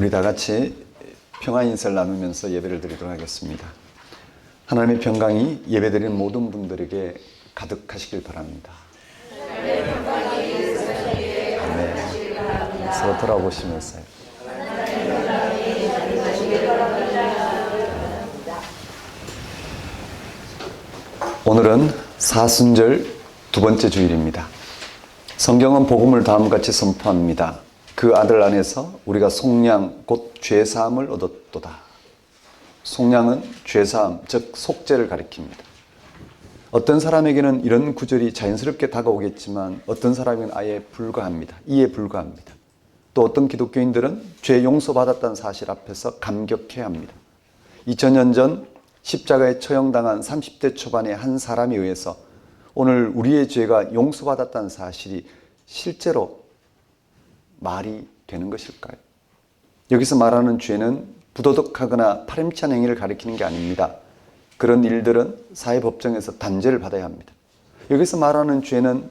우리 다 같이 평화 인사를 나누면서 예배를 드리도록 하겠습니다. 하나님의 평강이 예배드리는 모든 분들에게 가득하시길 바랍니다. 아멘. 서로 돌아보시면서요. 오늘은 사순절 두 번째 주일입니다. 성경은 복음을 다음같이 선포합니다. 그 아들 안에서 우리가 속량 곧 죄사함을 얻었도다. 속량은 죄사함, 즉 속죄를 가리킵니다. 어떤 사람에게는 이런 구절이 자연스럽게 다가오겠지만 어떤 사람에게는 아예 불가합니다. 이해 불가합니다. 또 어떤 기독교인들은 죄 용서받았다는 사실 앞에서 감격해야 합니다. 2000년 전 십자가에 처형당한 30대 초반의 한 사람에 의해서 오늘 우리의 죄가 용서받았다는 사실이 실제로 말이 되는 것일까요? 여기서 말하는 죄는 부도덕하거나 파렴치한 행위를 가리키는 게 아닙니다. 그런 일들은 사회법정에서 단죄를 받아야 합니다. 여기서 말하는 죄는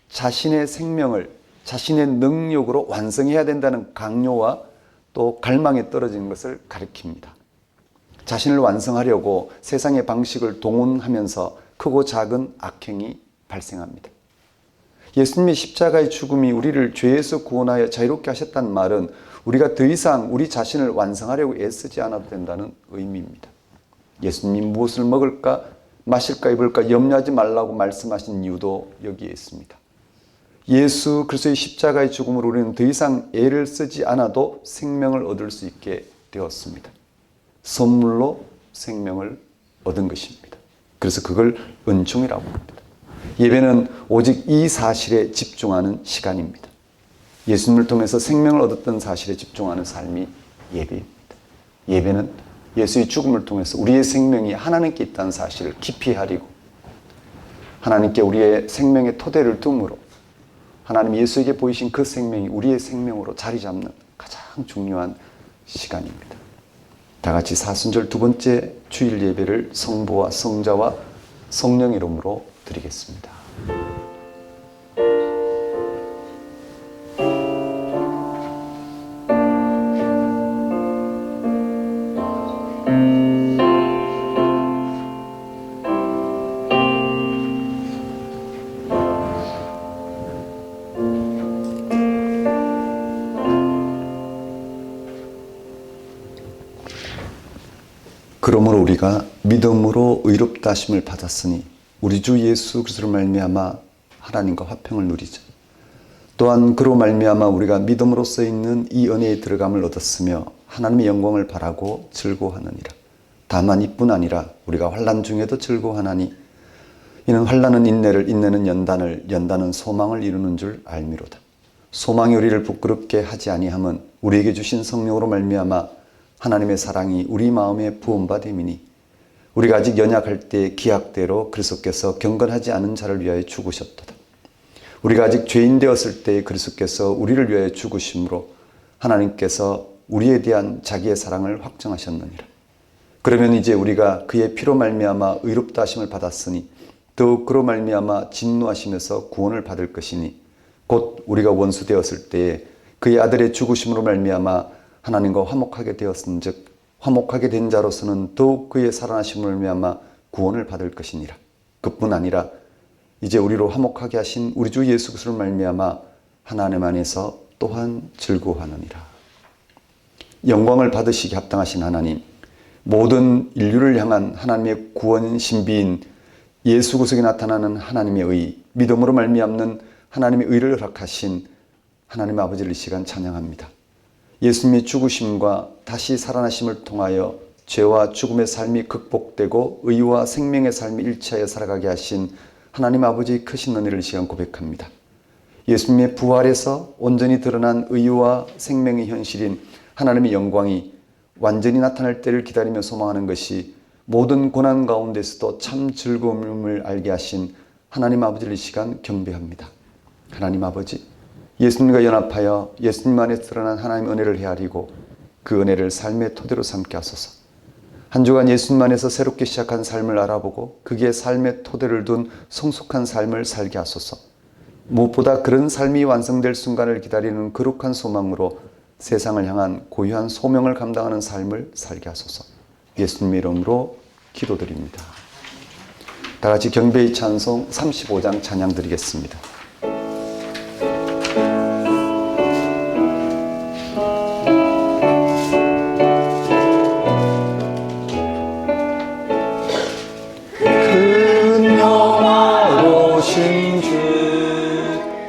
자신의 생명을 자신의 능력으로 완성해야 된다는 강요와 또 갈망에 떨어지는 것을 가리킵니다. 자신을 완성하려고 세상의 방식을 동원하면서 크고 작은 악행이 발생합니다. 예수님의 십자가의 죽음이 우리를 죄에서 구원하여 자유롭게 하셨다는 말은 우리가 더 이상 우리 자신을 완성하려고 애쓰지 않아도 된다는 의미입니다. 예수님이 무엇을 먹을까, 마실까, 입을까 염려하지 말라고 말씀하신 이유도 여기에 있습니다. 예수 그리스도의 십자가의 죽음으로 우리는 더 이상 애를 쓰지 않아도 생명을 얻을 수 있게 되었습니다. 선물로 생명을 얻은 것입니다. 그래서 그걸 은총이라고 합니다. 예배는 오직 이 사실에 집중하는 시간입니다. 예수님을 통해서 생명을 얻었던 사실에 집중하는 삶이 예배입니다. 예배는 예수의 죽음을 통해서 우리의 생명이 하나님께 있다는 사실을 깊이 알고 하나님께 우리의 생명의 토대를 둠으로 하나님 예수에게 보이신 그 생명이 우리의 생명으로 자리 잡는 가장 중요한 시간입니다. 다 같이 사순절 두 번째 주일 예배를 성부와 성자와 성령 이름으로 드리겠습니다. 그러므로 우리가 믿음으로 의롭다 하심을 받았으니 우리 주 예수 그리스도로 말미암아 하나님과 화평을 누리자. 또한 그로 말미암아 우리가 믿음으로써 있는 이 은혜에 들어감을 얻었으며 하나님의 영광을 바라고 즐거워하느니라. 다만 이뿐 아니라 우리가 환난 중에도 즐거워하나니 이는 환난은 인내를, 인내는 연단을, 연단은 소망을 이루는 줄 알미로다. 소망이 우리를 부끄럽게 하지 아니함은 우리에게 주신 성령으로 말미암아 하나님의 사랑이 우리 마음에 부음받음이니 우리가 아직 연약할 때 기약대로 그리스도께서 경건하지 않은 자를 위하여 죽으셨도다. 우리가 아직 죄인 되었을 때 그리스도께서 우리를 위하여 죽으심으로 하나님께서 우리에 대한 자기의 사랑을 확정하셨느니라. 그러면 이제 우리가 그의 피로 말미암아 의롭다 하심을 받았으니 더욱 그로 말미암아 진노하심에서 구원을 받을 것이니 곧 우리가 원수 되었을 때에 그의 아들의 죽으심으로 말미암아 하나님과 화목하게 되었은즉 화목하게 된 자로서는 더욱 그의 살아나심을 말미암아 구원을 받을 것이니라. 그뿐 아니라 이제 우리로 화목하게 하신 우리 주 예수 그리스도를 말미암아 하나님 안에서 또한 즐거워하느니라. 영광을 받으시기 합당하신 하나님, 모든 인류를 향한 하나님의 구원 신비인 예수 그리스도에 나타나는 하나님의 의, 믿음으로 말미암는 하나님의 의를 허락하신 하나님 아버지를 이 시간 찬양합니다. 예수님의 죽으심과 다시 살아나심을 통하여 죄와 죽음의 삶이 극복되고 의와 생명의 삶이 일치하여 살아가게 하신 하나님 아버지의 크신 은혜를 이 시간 고백합니다. 예수님의 부활에서 온전히 드러난 의와 생명의 현실인 하나님의 영광이 완전히 나타날 때를 기다리며 소망하는 것이 모든 고난 가운데서도 참 즐거움을 알게 하신 하나님 아버지를 이 시간 경배합니다. 하나님 아버지, 예수님과 연합하여 예수님 안에 드러난 하나님의 은혜를 헤아리고 그 은혜를 삶의 토대로 삼게 하소서. 한 주간 예수님 안에서 새롭게 시작한 삶을 알아보고 그게 삶의 토대를 둔 성숙한 삶을 살게 하소서. 무엇보다 그런 삶이 완성될 순간을 기다리는 거룩한 소망으로 세상을 향한 고유한 소명을 감당하는 삶을 살게 하소서. 예수님 이름으로 기도드립니다. 다 같이 경배의 찬송 35장 찬양 드리겠습니다. 큰 영화로신 주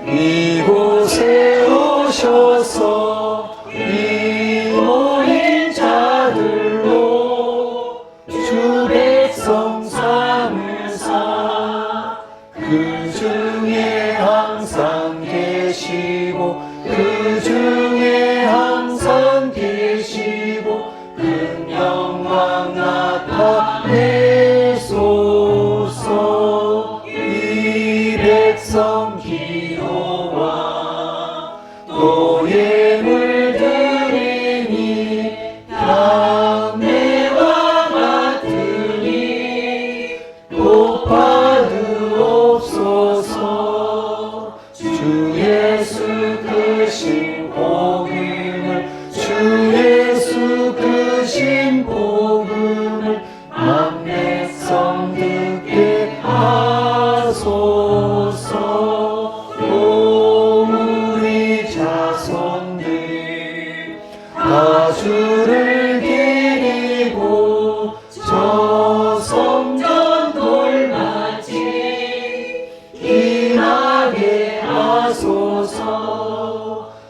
이곳에 오셔서 이 모인 자들로 주 백성 삼으사 그 중에 항상 계시고 그 중에 항상 계시고 큰 영광 나타내소서. 이 백성 기도와 또 예물 드리니 향내와 같으니 복 받으옵소서. 주 예수 크신 복음을 주 예수 크신 복음을 만 백성 듣게 하소서. 오 우리 자손들 다 주를 기리고 저 성전 돌맞이 임하게 하소서.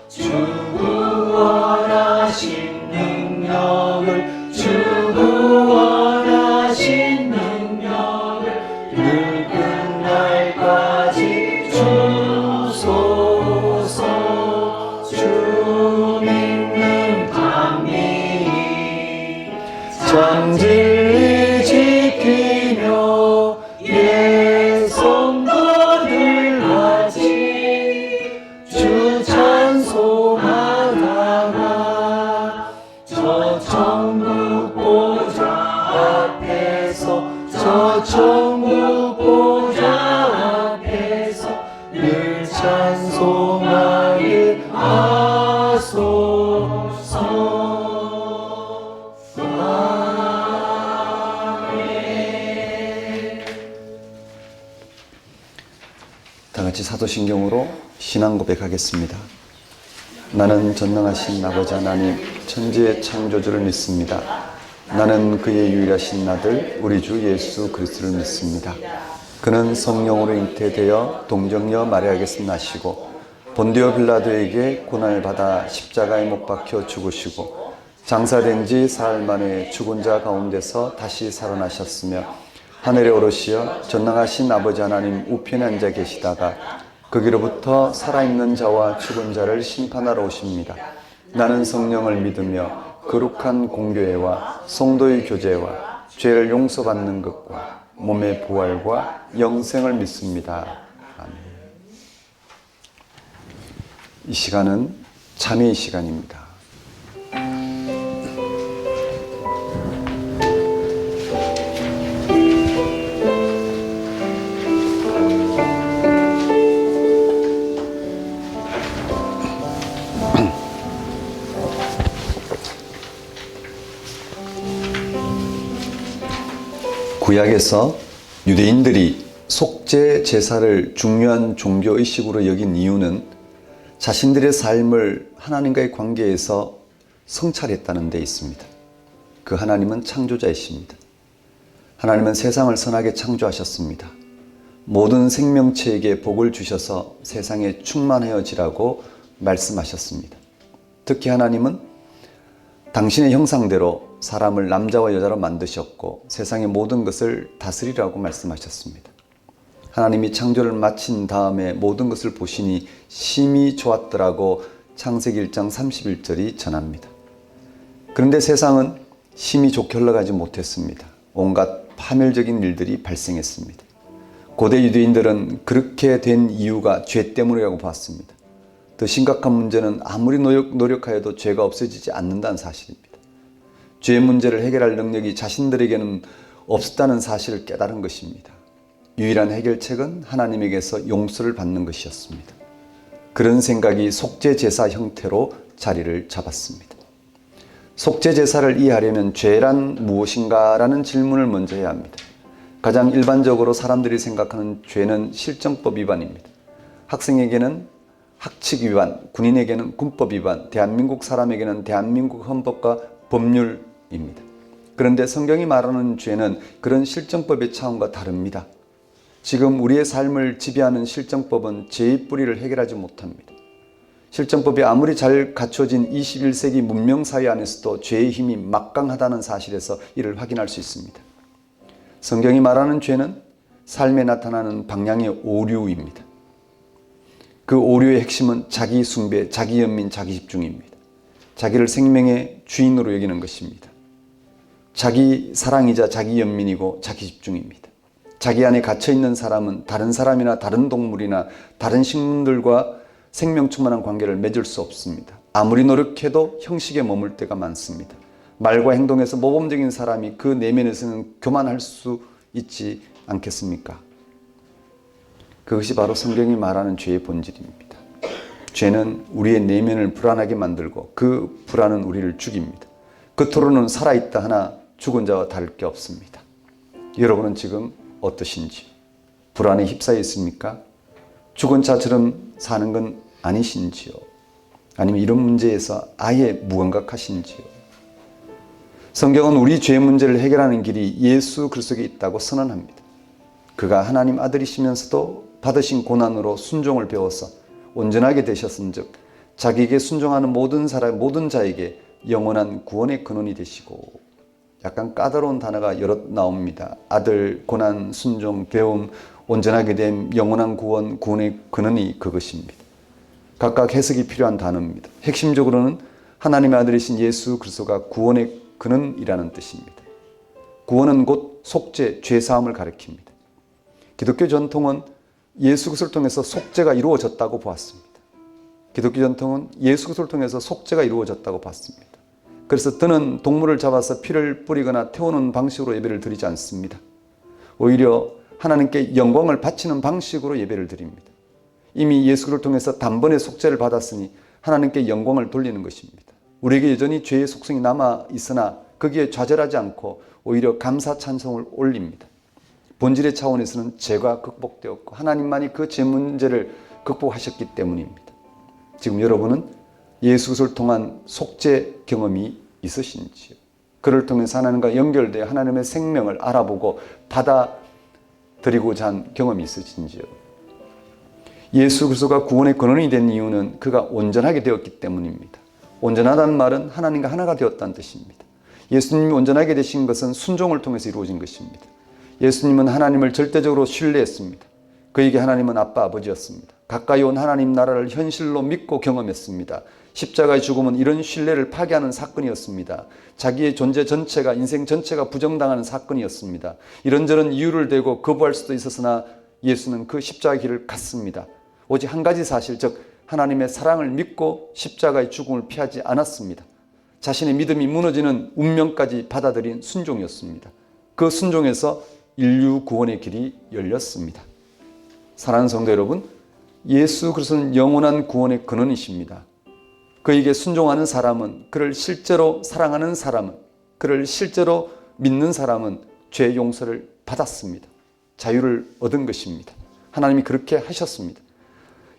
주 구원하신 능력을 주 구원하신 능력을 늘 끝날까지 주소서. 주 믿는 반민이 참 진리 지키며 예 성도들 같이 주 찬송하다가 저 천국 보좌 앞에서 저 천국 보좌 앞에서 늘 찬송하게 하소서. 다 같이 사도신경으로 신앙 고백하겠습니다. 나는 전능하신 아버지 하나님 천지의 창조주를 믿습니다. 나는 그의 유일하신 아들 우리 주 예수 그리스도를 믿습니다. 그는 성령으로 잉태되어 동정녀 마리아에게서 나시고 본디오 빌라도에게 고난을 받아 십자가에 못 박혀 죽으시고 장사된 지 사흘 만에 죽은 자 가운데서 다시 살아나셨으며 하늘에 오르시어 전능하신 아버지 하나님 우편에 앉아 계시다가 거기로부터 살아있는 자와 죽은 자를 심판하러 오십니다. 나는 성령을 믿으며 거룩한 공교회와 성도의 교제와 죄를 용서받는 것과 몸의 부활과 영생을 믿습니다. 아멘. 이 시간은 참회의 시간입니다. 구약에서 유대인들이 속죄 제사를 중요한 종교 의식으로 여긴 이유는 자신들의 삶을 하나님과의 관계에서 성찰했다는 데 있습니다. 그 하나님은 창조자이십니다. 하나님은 세상을 선하게 창조하셨습니다. 모든 생명체에게 복을 주셔서 세상에 충만하여지라고 말씀하셨습니다. 특히 하나님은 당신의 형상대로 사람을 남자와 여자로 만드셨고 세상의 모든 것을 다스리라고 말씀하셨습니다. 하나님이 창조를 마친 다음에 모든 것을 보시니 심히 좋았더라고 창세기 1장 31절이 전합니다. 그런데 세상은 심히 좋게 흘러가지 못했습니다. 온갖 파멸적인 일들이 발생했습니다. 고대 유대인들은 그렇게 된 이유가 죄 때문이라고 봤습니다. 더 심각한 문제는 아무리 노력하여도 죄가 없어지지 않는다는 사실입니다. 죄 문제를 해결할 능력이 자신들에게는 없었다는 사실을 깨달은 것입니다. 유일한 해결책은 하나님에게서 용서를 받는 것이었습니다. 그런 생각이 속죄 제사 형태로 자리를 잡았습니다. 속죄 제사를 이해하려면 죄란 무엇인가라는 질문을 먼저 해야 합니다. 가장 일반적으로 사람들이 생각하는 죄는 실정법 위반입니다. 학생에게는 학칙 위반, 군인에게는 군법 위반, 대한민국 사람에게는 대한민국 헌법과 법률입니다. 그런데 성경이 말하는 죄는 그런 실정법의 차원과 다릅니다. 지금 우리의 삶을 지배하는 실정법은 죄의 뿌리를 해결하지 못합니다. 실정법이 아무리 잘 갖춰진 21세기 문명사회 안에서도 죄의 힘이 막강하다는 사실에서 이를 확인할 수 있습니다. 성경이 말하는 죄는 삶에 나타나는 방향의 오류입니다. 그 오류의 핵심은 자기 숭배, 자기 연민, 자기 집중입니다. 자기를 생명의 주인으로 여기는 것입니다. 자기 사랑이자 자기 연민이고 자기 집중입니다. 자기 안에 갇혀있는 사람은 다른 사람이나 다른 동물이나 다른 식물들과 생명 충만한 관계를 맺을 수 없습니다. 아무리 노력해도 형식에 머물 때가 많습니다. 말과 행동에서 모범적인 사람이 그 내면에서는 교만할 수 있지 않겠습니까? 그것이 바로 성경이 말하는 죄의 본질입니다. 죄는 우리의 내면을 불안하게 만들고 그 불안은 우리를 죽입니다. 겉으로는 살아있다 하나 죽은 자와 다를 게 없습니다. 여러분은 지금 어떠신지? 불안에 휩싸여 있습니까? 죽은 자처럼 사는 건 아니신지요? 아니면 이런 문제에서 아예 무감각하신지요? 성경은 우리 죄 문제를 해결하는 길이 예수 그리스도에 있다고 선언합니다. 그가 하나님 아들이시면서도 받으신 고난으로 순종을 배워서 온전하게 되셨은즉 자기에게 순종하는 모든 사람, 모든 자에게 영원한 구원의 근원이 되시고, 약간 까다로운 단어가 여러 나옵니다. 아들, 고난, 순종, 배움, 온전하게 됨, 영원한 구원, 구원의 근원이 그것입니다. 각각 해석이 필요한 단어입니다. 핵심적으로는 하나님의 아들이신 예수 그리스도가 구원의 근원이라는 뜻입니다. 구원은 곧 속죄, 죄사함을 가리킵니다. 기독교 전통은 예수 그리스도를 통해서 속죄가 이루어졌다고 보았습니다. 기독교 전통은 예수 그리스도를 통해서 속죄가 이루어졌다고 봤습니다. 그래서 뜨는 동물을 잡아서 피를 뿌리거나 태우는 방식으로 예배를 드리지 않습니다. 오히려 하나님께 영광을 바치는 방식으로 예배를 드립니다. 이미 예수 그리스도를 통해서 단번에 속죄를 받았으니 하나님께 영광을 돌리는 것입니다. 우리에게 여전히 죄의 속성이 남아 있으나 거기에 좌절하지 않고 오히려 감사 찬송을 올립니다. 본질의 차원에서는 죄가 극복되었고 하나님만이 그 죄 문제를 극복하셨기 때문입니다. 지금 여러분은 예수 그리스도를 통한 속죄 경험이 있으신지요? 그를 통해서 하나님과 연결되어 하나님의 생명을 알아보고 받아들이고자 한 경험이 있으신지요? 예수 그리스도가 구원의 근원이 된 이유는 그가 온전하게 되었기 때문입니다. 온전하다는 말은 하나님과 하나가 되었다는 뜻입니다. 예수님이 온전하게 되신 것은 순종을 통해서 이루어진 것입니다. 예수님은 하나님을 절대적으로 신뢰했습니다. 그에게 하나님은 아빠, 아버지였습니다. 가까이 온 하나님 나라를 현실로 믿고 경험했습니다. 십자가의 죽음은 이런 신뢰를 파괴하는 사건이었습니다. 자기의 존재 전체가, 인생 전체가 부정당하는 사건이었습니다. 이런저런 이유를 대고 거부할 수도 있었으나 예수는 그 십자가의 길을 갔습니다. 오직 한 가지 사실, 즉 하나님의 사랑을 믿고 십자가의 죽음을 피하지 않았습니다. 자신의 믿음이 무너지는 운명까지 받아들인 순종이었습니다. 그 순종에서 인류 구원의 길이 열렸습니다. 사랑하는 성도 여러분, 예수 그리스도는 영원한 구원의 근원이십니다. 그에게 순종하는 사람은, 그를 실제로 사랑하는 사람은, 그를 실제로 믿는 사람은 죄 용서를 받았습니다. 자유를 얻은 것입니다. 하나님이 그렇게 하셨습니다.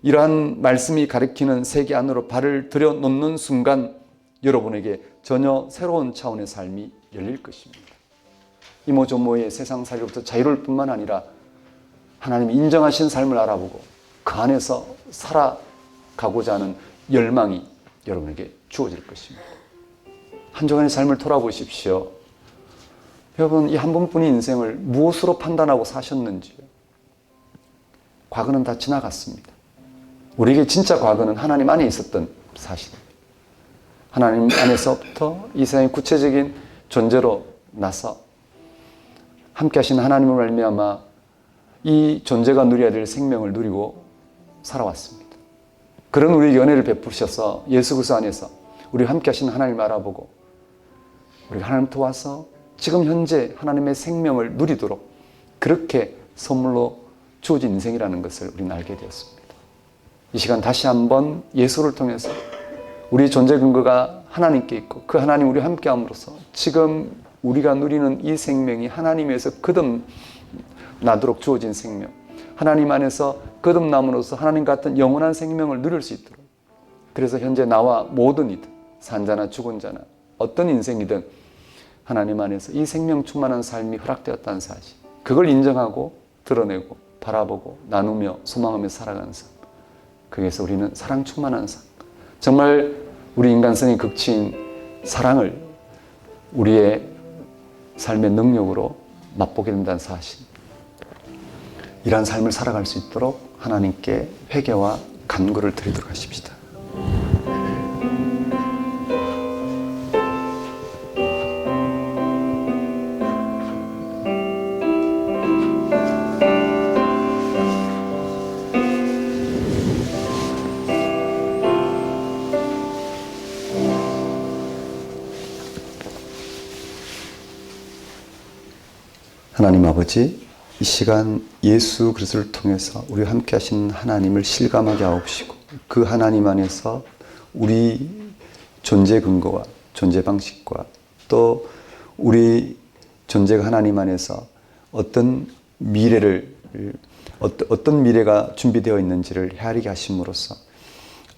이러한 말씀이 가리키는 세계 안으로 발을 들여놓는 순간 여러분에게 전혀 새로운 차원의 삶이 열릴 것입니다. 이모저모의 세상 살이로부터 자유로울 뿐만 아니라 하나님이 인정하신 삶을 알아보고 그 안에서 살아가고자 하는 열망이 여러분에게 주어질 것입니다. 한 주간의 삶을 돌아보십시오. 여러분, 이 한 번뿐인 인생을 무엇으로 판단하고 사셨는지요? 과거는 다 지나갔습니다. 우리에게 진짜 과거는 하나님 안에 있었던 사실입니다. 하나님 안에서부터 이 세상의 구체적인 존재로 나서 함께 하신 하나님을 말미암아 이 존재가 누려야 될 생명을 누리고 살아왔습니다. 그런 우리에게 은혜를 베푸셔서 예수 그리스도 안에서 우리 함께 하신 하나님을 알아보고 우리가 하나님 도와서 지금 현재 하나님의 생명을 누리도록 그렇게 선물로 주어진 인생이라는 것을 우리는 알게 되었습니다. 이 시간 다시 한번 예수를 통해서 우리 존재 근거가 하나님께 있고 그 하나님 우리와 함께함으로써 지금 우리가 누리는 이 생명이 하나님에서 거듭나도록 주어진 생명, 하나님 안에서 거듭남으로써 하나님 같은 영원한 생명을 누릴 수 있도록, 그래서 현재 나와 모든 이들, 산자나 죽은 자나 어떤 인생이든 하나님 안에서 이 생명 충만한 삶이 허락되었다는 사실, 그걸 인정하고 드러내고 바라보고 나누며 소망하며 살아가는 삶, 거기에서 우리는 사랑 충만한 삶, 정말 우리 인간성의 극치인 사랑을 우리의 삶의 능력으로 맛보게 된다는 사실, 이러한 삶을 살아갈 수 있도록 하나님께 회개와 간구를 드리도록 하십시다. 하나님 아버지, 이 시간 예수 그리스도를 통해서 우리와 함께 하신 하나님을 실감하게 하옵시고 그 하나님 안에서 우리 존재 근거와 존재 방식과 또 우리 존재가 하나님 안에서 어떤 미래가 준비되어 있는지를 헤아리게 하심으로써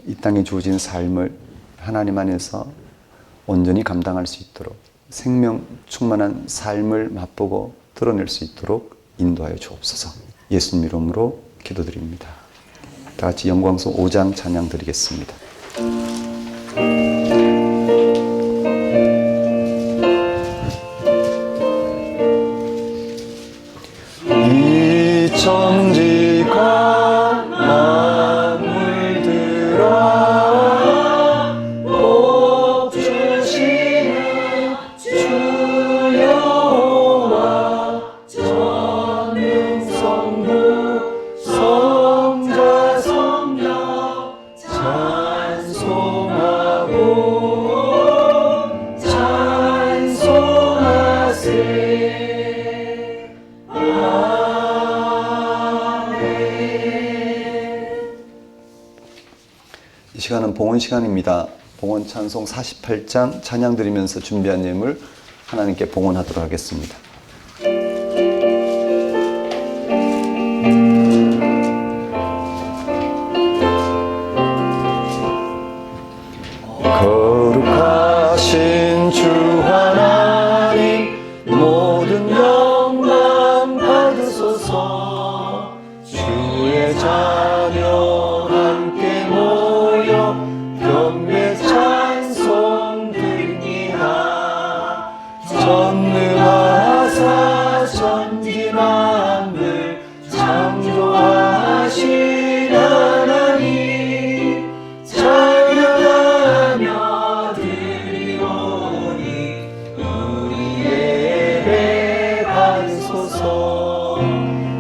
이 땅에 주어진 삶을 하나님 안에서 온전히 감당할 수 있도록 생명 충만한 삶을 맛보고 드러낼 수 있도록 인도하여 주옵소서. 예수님 이름으로 기도드립니다. 다 같이 영광송 5장 찬양 드리겠습니다. 이 천지가 만물들아 복 주시는 주 여호와 전능성부 성자 성령 찬송하고 찬송하세. 이 시간은 봉헌 시간입니다. 봉헌 찬송 48장 찬양 드리면서 준비한 예물 하나님께 봉헌하도록 하겠습니다. 거룩하신 주 하나님 모든 영광 받으소서. 주의 자녀 함께 모여 경배 찬송 드립니다. 전능하사 천지 만물 창조하신 하나님 찬양하며 드리오니 우리 예배 받으소서.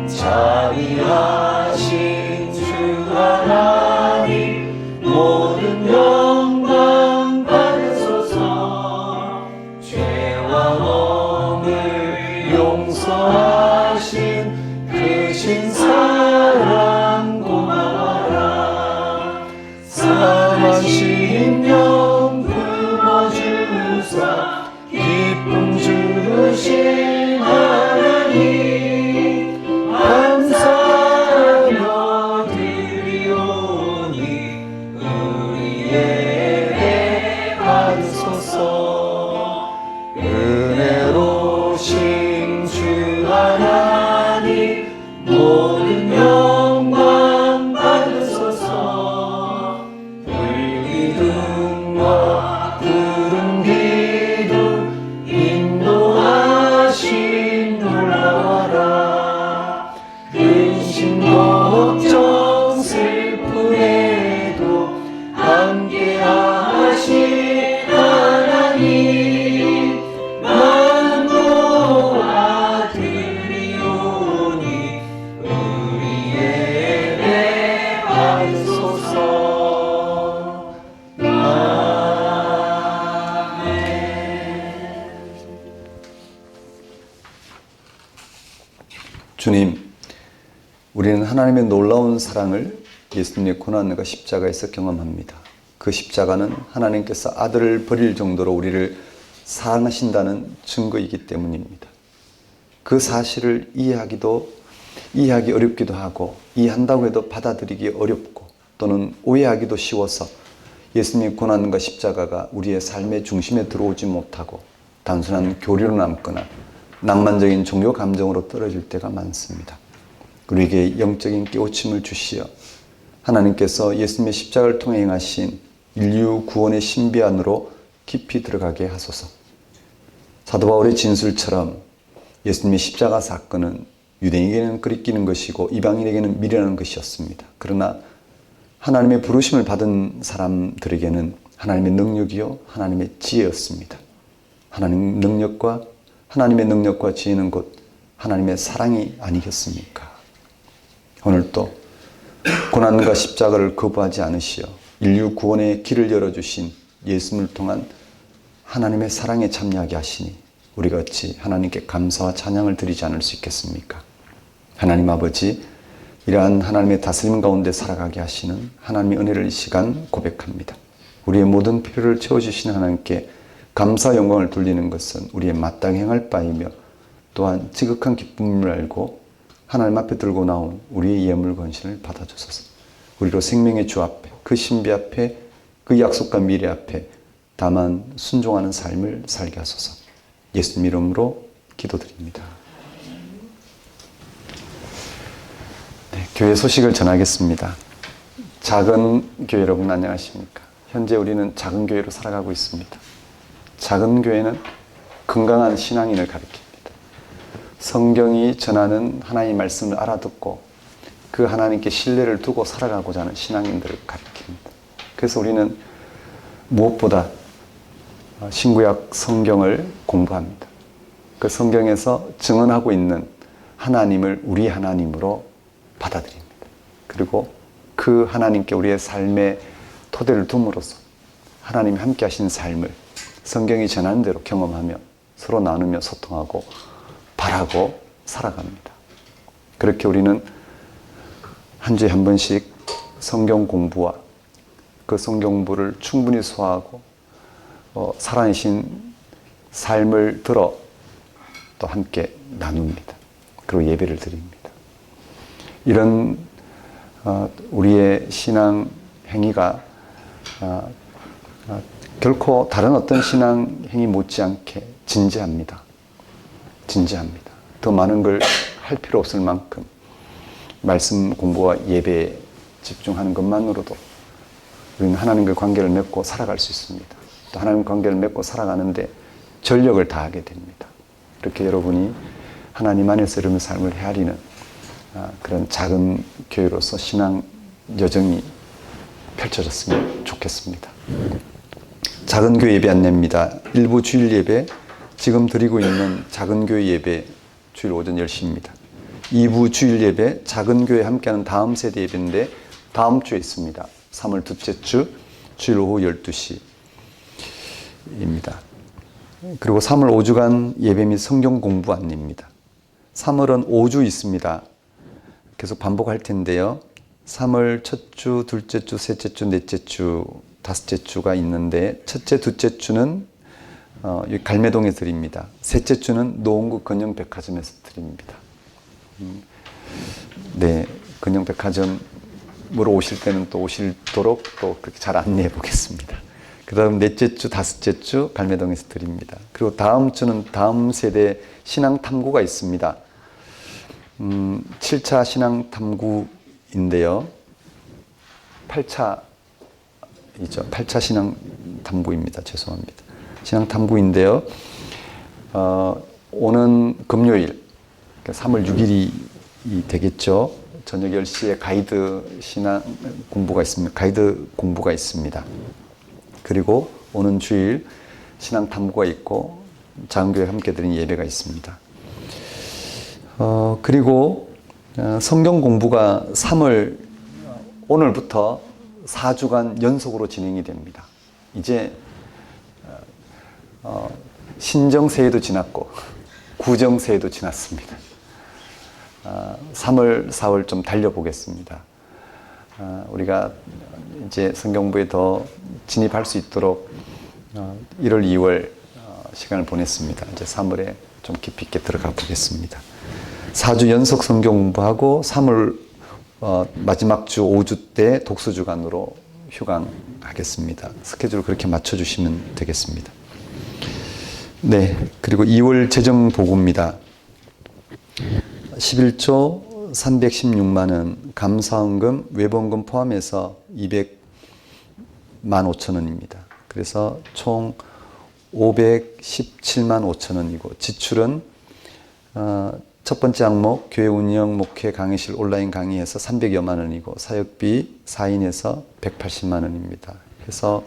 자비하신 주 하나님 모든 영광 받으소서. 죄와 범을 용서하신 크신 사랑 고마워라. 사만 심령 품어주사 기쁨 주신 하나님 감사하며 드리오니 우리 예배 받으소서. 은혜로우신 주 하나님 모든 영광 받으소서. 불기둥과 푸른 기둥 인도하신 놀라워라. 근심 걱정 슬픔에도 함께하신 하나님 만노아 드리오니 우리 예배 받으소서. 주님, 우리는 하나님의 놀라운 사랑을 예수님의 고난과 십자가에서 경험합니다. 그 십자가는 하나님께서 아들을 버릴 정도로 우리를 사랑하신다는 증거이기 때문입니다. 그 사실을 이해하기 어렵기도 하고, 이해한다고 해도 받아들이기 어렵고, 또는 오해하기도 쉬워서 예수님의 고난과 십자가가 우리의 삶의 중심에 들어오지 못하고 단순한 교리로 남거나 낭만적인 종교 감정으로 떨어질 때가 많습니다. 우리에게 영적인 깨우침을 주시어 하나님께서 예수님의 십자가를 통해 행하신 인류 구원의 신비 안으로 깊이 들어가게 하소서. 사도 바울의 진술처럼 예수님의 십자가 사건은 유대인에게는 거리끼는 것이고 이방인에게는 미련한 것이었습니다. 그러나 하나님의 부르심을 받은 사람들에게는 하나님의 능력이요 하나님의 지혜였습니다. 하나님의 능력과 지혜는 곧 하나님의 사랑이 아니겠습니까? 오늘도 고난과 십자가를 거부하지 않으시어 인류 구원의 길을 열어주신 예수님을 통한 하나님의 사랑에 참여하게 하시니 우리가 어찌 하나님께 감사와 찬양을 드리지 않을 수 있겠습니까? 하나님 아버지, 이러한 하나님의 다스림 가운데 살아가게 하시는 하나님의 은혜를 이 시간 고백합니다. 우리의 모든 필요를 채워주시는 하나님께 감사 영광을 돌리는 것은 우리의 마땅히 행할 바이며 또한 지극한 기쁨을 알고 하나님 앞에 들고 나온 우리의 예물 건신을 받아주소서. 우리로 생명의 주 앞에, 그 신비 앞에, 그 약속과 미래 앞에 다만 순종하는 삶을 살게 하소서. 예수님 이름으로 기도드립니다. 네, 교회 소식을 전하겠습니다. 작은 교회 여러분 안녕하십니까? 현재 우리는 작은 교회로 살아가고 있습니다. 작은 교회는 건강한 신앙인을 가리킵니다. 성경이 전하는 하나님의 말씀을 알아듣고 그 하나님께 신뢰를 두고 살아가고자 하는 신앙인들을 가리킵니다. 그래서 우리는 무엇보다 신구약 성경을 공부합니다. 그 성경에서 증언하고 있는 하나님을 우리 하나님으로 받아들입니다. 그리고 그 하나님께 우리의 삶의 토대를 둠으로써 하나님이 함께 하신 삶을 성경이 전하는 대로 경험하며 서로 나누며 소통하고 바라고 살아갑니다. 그렇게 우리는 한 주에 한 번씩 성경 공부와 그 성경 공부를 충분히 소화하고 살아내신 삶을 들어 또 함께 나눕니다. 그리고 예배를 드립니다. 이런 우리의 신앙 행위가 결코 다른 어떤 신앙 행위 못지않게 진지합니다. 더 많은 걸 할 필요 없을 만큼 말씀 공부와 예배에 집중하는 것만으로도 우리는 하나님과 관계를 맺고 살아갈 수 있습니다. 또 하나님과 관계를 맺고 살아가는데 전력을 다하게 됩니다. 이렇게 여러분이 하나님 안에서 여러분의 삶을 헤아리는 그런 작은 교회로서 신앙 여정이 펼쳐졌으면 좋겠습니다. 작은 교회 예배 안내입니다. 일부 주일 예배, 지금 드리고 있는 작은 교회 예배 주일 오전 10시입니다. 2부 주일 예배, 작은 교회 함께하는 다음 세대 예배인데 다음 주에 있습니다. 3월 둘째 주 주일 오후 12시입니다. 그리고 3월 5주간 예배 및 성경 공부 안내입니다. 3월은 5주 있습니다. 계속 반복할 텐데요. 3월 첫 주, 둘째 주, 셋째 주, 넷째 주, 다섯째 주가 있는데 첫째, 둘째 주는 갈매동에서 드립니다. 셋째 주는 노원구 건영백화점에서 드립니다. 네, 건영백화점으로 오실 때는 또 오시도록 또 그렇게 잘 안내해 보겠습니다. 그 다음 넷째 주, 다섯째 주 갈매동에서 드립니다. 그리고 다음 주는 다음 세대 신앙 탐구가 있습니다. 7차 신앙 탐구인데요. 8차이죠. 8차 신앙 탐구입니다. 죄송합니다. 신앙 탐구인데요. 오는 금요일, 3월 6일이 되겠죠. 저녁 10시에 가이드 신앙 공부가 있습니다. 가이드 공부가 있습니다. 그리고 오는 주일 신앙 탐구가 있고 작은교회 함께 드린 예배가 있습니다. 그리고 성경 공부가 3월 오늘부터 4주간 연속으로 진행이 됩니다. 이제 신정세에도 지났고 구정세에도 지났습니다. 3월, 4월 좀 달려보겠습니다. 우리가 이제 성경부에 더 진입할 수 있도록 1월, 2월 시간을 보냈습니다. 이제 3월에 좀 깊이 있게 들어가 보겠습니다. 4주 연속 성경 공부하고 3월 마지막 주 5주 때 독서주간으로 휴강하겠습니다. 스케줄 그렇게 맞춰주시면 되겠습니다. 네, 그리고 2월 재정보고입니다. 11조 316만 원, 감사헌금, 외본금 포함해서 200만 5천 원입니다. 그래서 총 517만 5천 원이고 지출은 첫 번째 항목 교회 운영 목회 강의실 온라인 강의에서 300여만 원이고 사역비 4인에서 180만 원입니다. 해서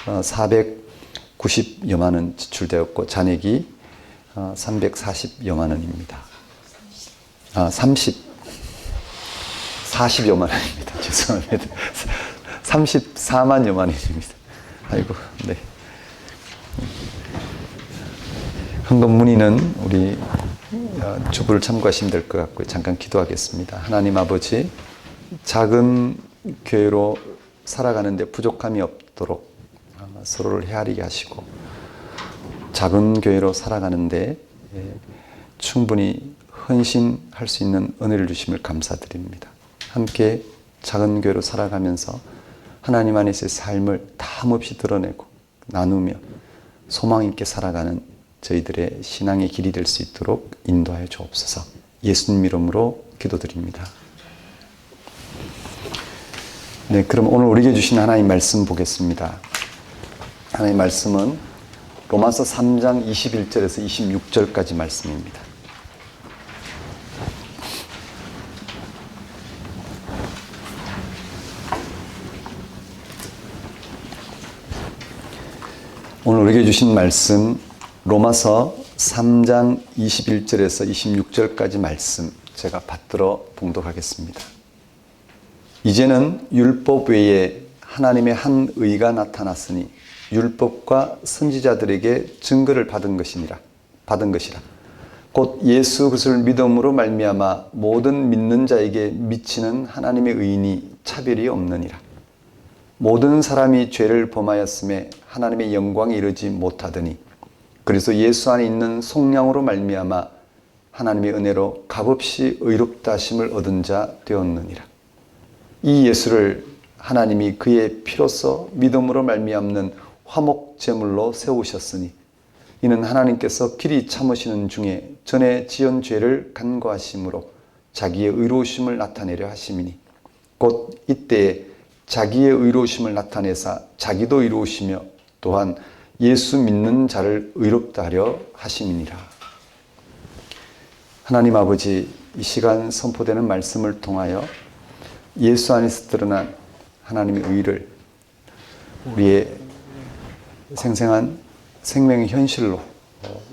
490여만 원 지출되었고 잔액이 340여만 원입니다. 40여만 원입니다. 죄송합니다. 34만여만 원입니다. 아이고, 네. 헌금 문의는 우리 주부를 참고하시면 될 것 같고요. 잠깐 기도하겠습니다. 하나님 아버지, 작은 교회로 살아가는데 부족함이 없도록 서로를 헤아리게 하시고 작은 교회로 살아가는데 충분히 헌신할 수 있는 은혜를 주심을 감사드립니다. 함께 작은 교회로 살아가면서 하나님 안에서의 삶을 탐없이 드러내고 나누며 소망 있게 살아가는 저희들의 신앙의 길이 될 수 있도록 인도하여 주옵소서. 예수님 이름으로 기도드립니다. 네, 그럼 오늘 우리에게 주신 하나님 말씀 보겠습니다. 하나님 말씀은 로마서 3장 21절에서 26절까지 말씀입니다. 오늘 우리에게 주신 말씀 로마서 3장 21절에서 26절까지 말씀 제가 받들어 봉독하겠습니다. 이제는 율법 외에 하나님의 한 의가 나타났으니 율법과 선지자들에게 증거를 받은 것이라. 곧 예수 그리스도를 믿음으로 말미암아 모든 믿는 자에게 미치는 하나님의 의인이 차별이 없느니라. 모든 사람이 죄를 범하였음에 하나님의 영광에 이르지 못하더니 그래서 예수 안에 있는 속량으로 말미암아 하나님의 은혜로 값없이 의롭다 하심을 얻은 자 되었느니라. 이 예수를 하나님이 그의 피로써 믿음으로 말미암는 화목 제물로 세우셨으니 이는 하나님께서 길이 참으시는 중에 전에 지은 죄를 간과하심으로 자기의 의로우심을 나타내려 하심이니 곧 이때에 자기의 의로우심을 나타내사 자기도 의로우시며 또한 예수 믿는 자를 의롭다 하려 하심이니라. 하나님 아버지, 이 시간 선포되는 말씀을 통하여 예수 안에서 드러난 하나님의 의를 우리의 생생한 생명의 현실로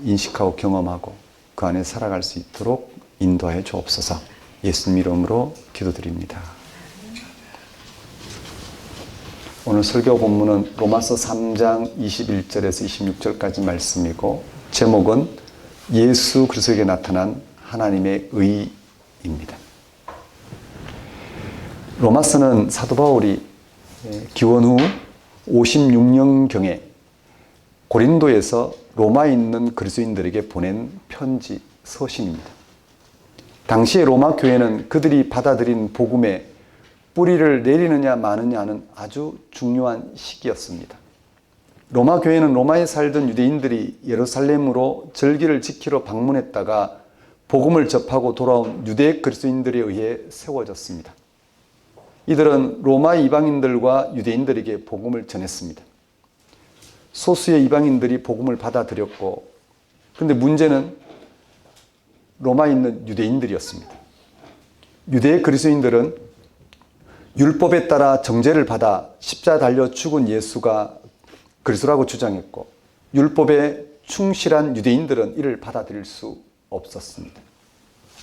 인식하고 경험하고 그 안에 살아갈 수 있도록 인도하여 주옵소서. 예수님 이름으로 기도드립니다. 오늘 설교 본문은 로마서 3장 21절에서 26절까지 말씀이고 제목은 예수 그리스도에게 나타난 하나님의 의입니다. 로마서는 사도 바울이 기원 후 56년경에 고린도에서 로마에 있는 그리스도인들에게 보낸 편지 서신입니다. 당시에 로마 교회는 그들이 받아들인 복음에 뿌리를 내리느냐 마느냐는 아주 중요한 시기였습니다. 로마 교회는 로마에 살던 유대인들이 예루살렘으로 절기를 지키러 방문했다가 복음을 접하고 돌아온 유대 그리스도인들에 의해 세워졌습니다. 이들은 로마 이방인들과 유대인들에게 복음을 전했습니다. 소수의 이방인들이 복음을 받아들였고, 근데 문제는 로마에 있는 유대인들이었습니다. 유대 그리스도인들은 율법에 따라 정죄를 받아 십자가 달려 죽은 예수가 그리스도라고 주장했고 율법에 충실한 유대인들은 이를 받아들일 수 없었습니다.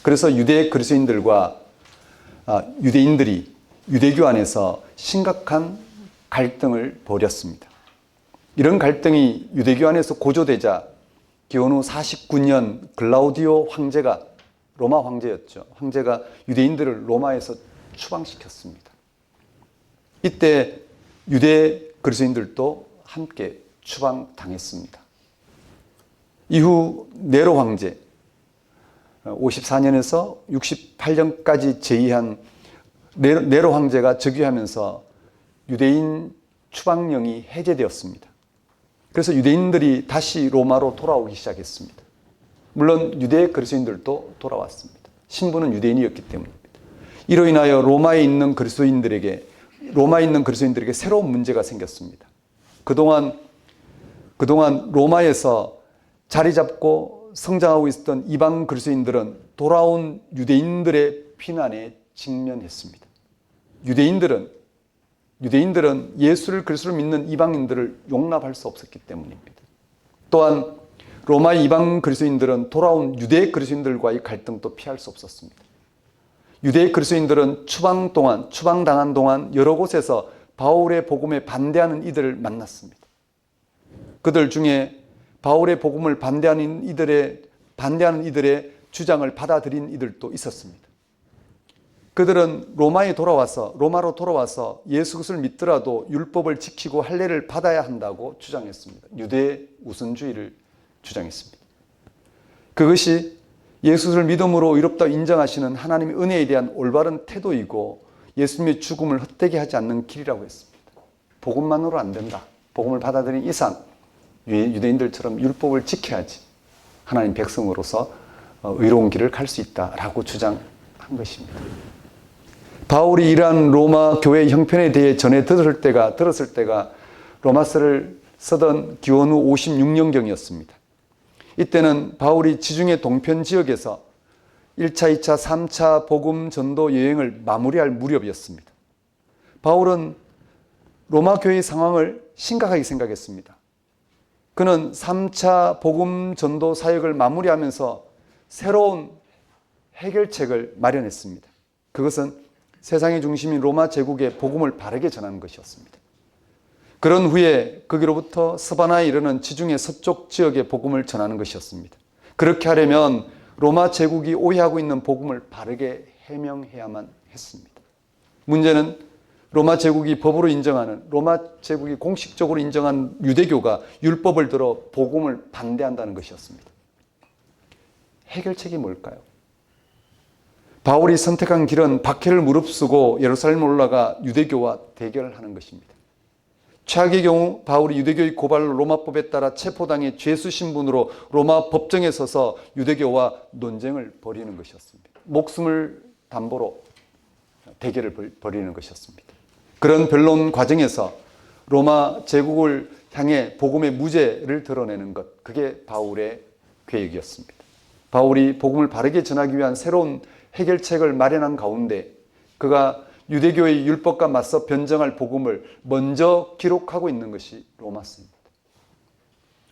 그래서 유대 그리스도인들과 유대인들이 유대교 안에서 심각한 갈등을 벌였습니다. 이런 갈등이 유대교 안에서 고조되자 기원 후 49년 글라우디오 황제가 로마 황제였죠. 황제가 유대인들을 로마에서 추방시켰습니다. 이때 유대 그리스도인들도 함께 추방당했습니다. 이후 네로 황제 54년에서 68년까지 제위한 네로 황제가 즉위하면서 유대인 추방령이 해제되었습니다. 그래서 유대인들이 다시 로마로 돌아오기 시작했습니다. 물론 유대 그리스도인들도 돌아왔습니다. 신부는 유대인이었기 때문입니다. 이로 인하여 로마에 있는 그리스도인들에게 새로운 문제가 생겼습니다. 그동안 로마에서 자리 잡고 성장하고 있었던 이방 그리스도인들은 돌아온 유대인들의 비난에 직면했습니다. 유대인들은 예수를 그리스도를 믿는 이방인들을 용납할 수 없었기 때문입니다. 또한 로마의 이방 그리스도인들은 돌아온 유대 그리스도인들과의 갈등도 피할 수 없었습니다. 유대 그리스도인들은 추방당한 동안 여러 곳에서 바울의 복음에 반대하는 이들을 만났습니다. 그들 중에 바울의 복음을 반대하는 이들의 주장을 받아들인 이들도 있었습니다. 그들은 로마로 돌아와서 예수 그리스도를 믿더라도 율법을 지키고 할례를 받아야 한다고 주장했습니다. 유대 우선주의를 주장했습니다. 그것이 예수 그리스도를 믿음으로 의롭다 인정하시는 하나님의 은혜에 대한 올바른 태도이고 예수님의 죽음을 헛되게 하지 않는 길이라고 했습니다. 복음만으로 안 된다. 복음을 받아들인 이상 유대인들처럼 율법을 지켜야지 하나님 백성으로서 의로운 길을 갈 수 있다라고 주장한 것입니다. 바울이 이러한 로마 교회의 형편에 대해 전해 들었을 때가 로마서를 쓰던 기원 후 56년경이었습니다. 이때는 바울이 지중해 동편 지역에서 1차, 2차, 3차 복음 전도 여행을 마무리할 무렵이었습니다. 바울은 로마 교회의 상황을 심각하게 생각했습니다. 그는 3차 복음 전도 사역을 마무리하면서 새로운 해결책을 마련했습니다. 그것은 세상의 중심인 로마 제국에 복음을 바르게 전하는 것이었습니다. 그런 후에 거기로부터 스바나에 이르는 지중해 서쪽 지역의 복음을 전하는 것이었습니다. 그렇게 하려면 로마 제국이 오해하고 있는 복음을 바르게 해명해야만 했습니다. 문제는 로마 제국이 공식적으로 인정한 유대교가 율법을 들어 복음을 반대한다는 것이었습니다. 해결책이 뭘까요? 바울이 선택한 길은 박해를 무릅쓰고 예루살렘 올라가 유대교와 대결하는 것입니다. 최악의 경우 바울이 유대교의 고발로 로마법에 따라 체포당해 죄수 신분으로 로마 법정에 서서 유대교와 논쟁을 벌이는 것이었습니다. 목숨을 담보로 대결을 벌이는 것이었습니다. 그런 변론 과정에서 로마 제국을 향해 복음의 무죄를 드러내는 것, 그게 바울의 계획이었습니다. 바울이 복음을 바르게 전하기 위한 새로운 해결책을 마련한 가운데 그가 유대교의 율법과 맞서 변정할 복음을 먼저 기록하고 있는 것이 로마서입니다.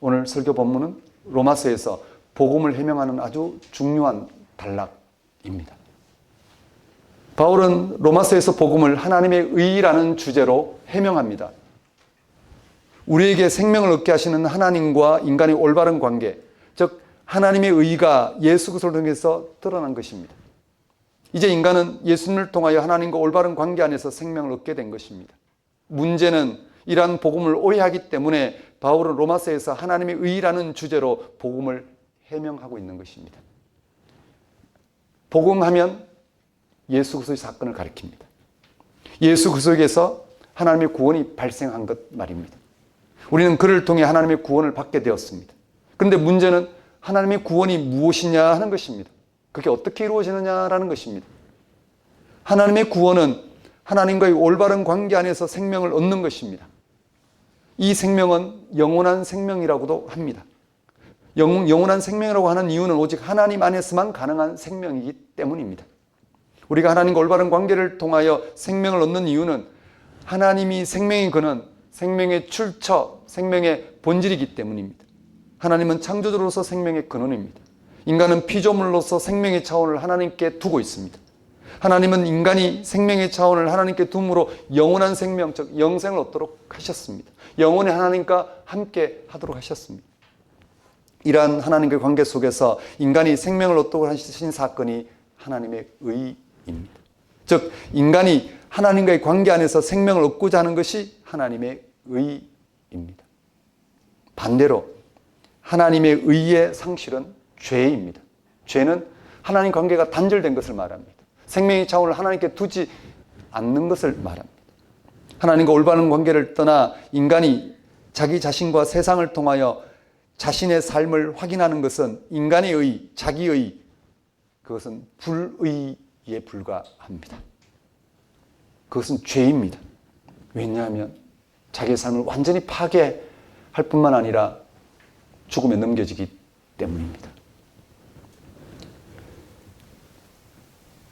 오늘 설교 본문은 로마서에서 복음을 해명하는 아주 중요한 단락입니다. 바울은 로마서에서 복음을 하나님의 의라는 주제로 해명합니다. 우리에게 생명을 얻게 하시는 하나님과 인간의 올바른 관계, 즉 하나님의 의가 예수 그리스도를 통해서 드러난 것입니다. 이제 인간은 예수님을 통하여 하나님과 올바른 관계 안에서 생명을 얻게 된 것입니다. 문제는 이러한 복음을 오해하기 때문에 바울은 로마서에서 하나님의 의라는 주제로 복음을 해명하고 있는 것입니다. 복음하면 예수 그리스도의 사건을 가리킵니다. 예수 그리스도에게서 하나님의 구원이 발생한 것 말입니다. 우리는 그를 통해 하나님의 구원을 받게 되었습니다. 그런데 문제는 하나님의 구원이 무엇이냐 하는 것입니다. 그게 어떻게 이루어지느냐라는 것입니다. 하나님의 구원은 하나님과의 올바른 관계 안에서 생명을 얻는 것입니다. 이 생명은 영원한 생명이라고도 합니다. 영원한 생명이라고 하는 이유는 오직 하나님 안에서만 가능한 생명이기 때문입니다. 우리가 하나님과 올바른 관계를 통하여 생명을 얻는 이유는 하나님이 생명의 근원, 생명의 출처, 생명의 본질이기 때문입니다. 하나님은 창조주로서 생명의 근원입니다. 인간은 피조물로서 생명의 차원을 하나님께 두고 있습니다. 하나님은 인간이 생명의 차원을 하나님께 둠으로 영원한 생명, 즉 영생을 얻도록 하셨습니다. 영원히 하나님과 함께 하도록 하셨습니다. 이러한 하나님과의 관계 속에서 인간이 생명을 얻도록 하신 사건이 하나님의 의입니다. 즉 인간이 하나님과의 관계 안에서 생명을 얻고자 하는 것이 하나님의 의입니다. 반대로 하나님의 의의 상실은 죄입니다. 죄는 하나님 관계가 단절된 것을 말합니다. 생명의 차원을 하나님께 두지 않는 것을 말합니다. 하나님과 올바른 관계를 떠나 인간이 자기 자신과 세상을 통하여 자신의 삶을 확인하는 것은 인간의 의, 자기의, 그것은 불의에 불과합니다. 그것은 죄입니다. 왜냐하면 자기의 삶을 완전히 파괴할 뿐만 아니라 죽음에 넘겨지기 때문입니다.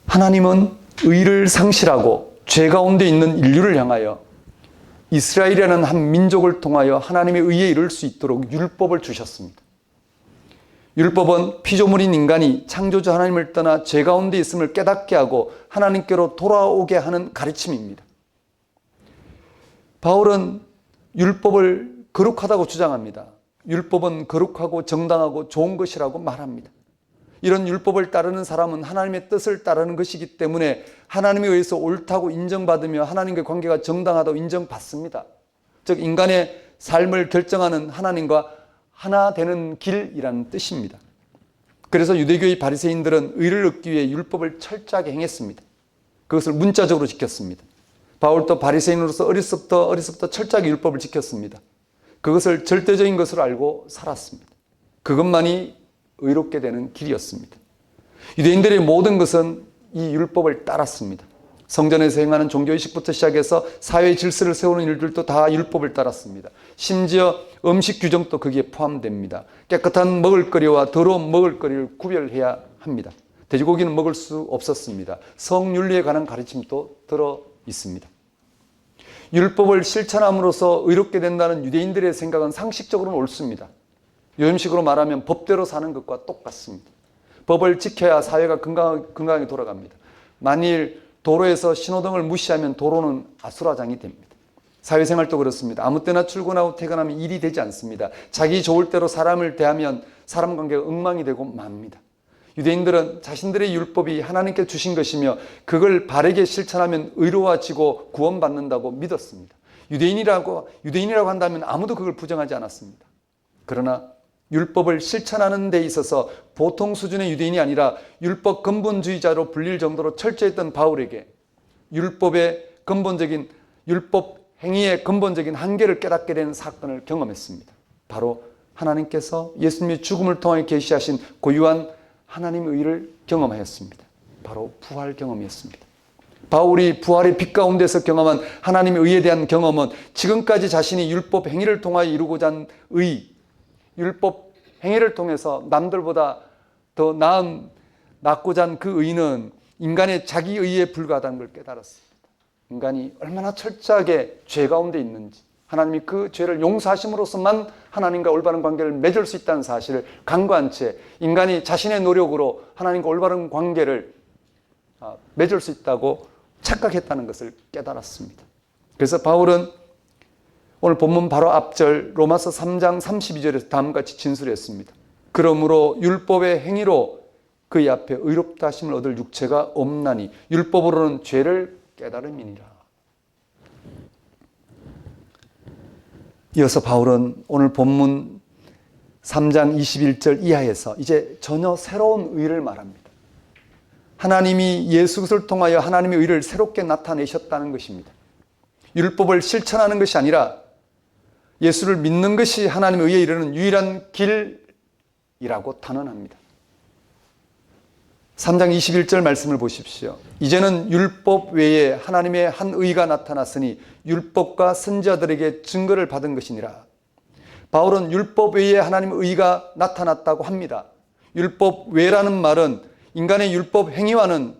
하나님은 의를 상실하고 죄 가운데 있는 인류를 향하여 이스라엘이라는 한 민족을 통하여 하나님의 의에 이를 수 있도록 율법을 주셨습니다. 율법은 피조물인 인간이 창조주 하나님을 떠나 죄 가운데 있음을 깨닫게 하고 하나님께로 돌아오게 하는 가르침입니다. 바울은 율법을 거룩하다고 주장합니다. 율법은 거룩하고 정당하고 좋은 것이라고 말합니다. 이런 율법을 따르는 사람은 하나님의 뜻을 따르는 것이기 때문에 하나님에 의해서 옳다고 인정받으며 하나님과의 관계가 정당하다고 인정받습니다. 즉 인간의 삶을 결정하는 하나님과 하나 되는 길이라는 뜻입니다. 그래서 유대교의 바리새인들은 의를 얻기 위해 율법을 철저하게 행했습니다. 그것을 문자적으로 지켰습니다. 바울도 바리새인으로서 어려서부터 철저하게 율법을 지켰습니다. 그것을 절대적인 것으로 알고 살았습니다. 그것만이 의롭게 되는 길이었습니다. 유대인들의 모든 것은 이 율법을 따랐습니다. 성전에서 행하는 종교의식부터 시작해서 사회 질서를 세우는 일들도 다 율법을 따랐습니다. 심지어 음식 규정도 거기에 포함됩니다. 깨끗한 먹을거리와 더러운 먹을거리를 구별해야 합니다. 돼지고기는 먹을 수 없었습니다. 성윤리에 관한 가르침도 들어 있습니다. 율법을 실천함으로써 의롭게 된다는 유대인들의 생각은 상식적으로는 옳습니다. 요즘식으로 말하면 법대로 사는 것과 똑같습니다. 법을 지켜야 사회가 건강하게 돌아갑니다. 만일 도로에서 신호등을 무시하면 도로는 아수라장이 됩니다. 사회생활도 그렇습니다. 아무 때나 출근하고 퇴근하면 일이 되지 않습니다. 자기 좋을 대로 사람을 대하면 사람 관계가 엉망이 되고 맙니다. 유대인들은 자신들의 율법이 하나님께 주신 것이며 그걸 바르게 실천하면 의로워지고 구원받는다고 믿었습니다. 유대인이라고 한다면 아무도 그걸 부정하지 않았습니다. 그러나 율법을 실천하는 데 있어서 보통 수준의 유대인이 아니라 율법 근본주의자로 불릴 정도로 철저했던 바울에게 율법 행위의 근본적인 한계를 깨닫게 된 사건을 경험했습니다. 바로 하나님께서 예수님의 죽음을 통해 계시하신 고유한 하나님의 의를 경험하였습니다. 바로 부활 경험이었습니다. 바울이 부활의 빛 가운데서 경험한 하나님의 의에 대한 경험은 지금까지 자신이 율법 행위를 통하여 이루고자 한 의, 율법 행위를 통해서 남들보다 더 낫고자 한 그 의는 인간의 자기 의에 불과하다는 걸 깨달았습니다. 인간이 얼마나 철저하게 죄 가운데 있는지, 하나님이 그 죄를 용서하심으로써만 하나님과 올바른 관계를 맺을 수 있다는 사실을 간과한 채 인간이 자신의 노력으로 하나님과 올바른 관계를 맺을 수 있다고 착각했다는 것을 깨달았습니다. 그래서 바울은 오늘 본문 바로 앞절 로마서 3장 32절에서 다음과 같이 진술했습니다. 그러므로 율법의 행위로 그의 앞에 의롭다 하심을 얻을 육체가 없나니 율법으로는 죄를 깨달음이니라. 이어서 바울은 오늘 본문 3장 21절 이하에서 이제 전혀 새로운 의를 말합니다. 하나님이 예수 그리스도를 통하여 하나님의 의를 새롭게 나타내셨다는 것입니다. 율법을 실천하는 것이 아니라 예수를 믿는 것이 하나님의 의에 이르는 유일한 길이라고 단언합니다. 3장 21절 말씀을 보십시오. 이제는 율법 외에 하나님의 한 의가 나타났으니 율법과 선지자들에게 증거를 받은 것이니라. 바울은 율법 외에 하나님의 의가 나타났다고 합니다. 율법 외라는 말은 인간의 율법 행위와는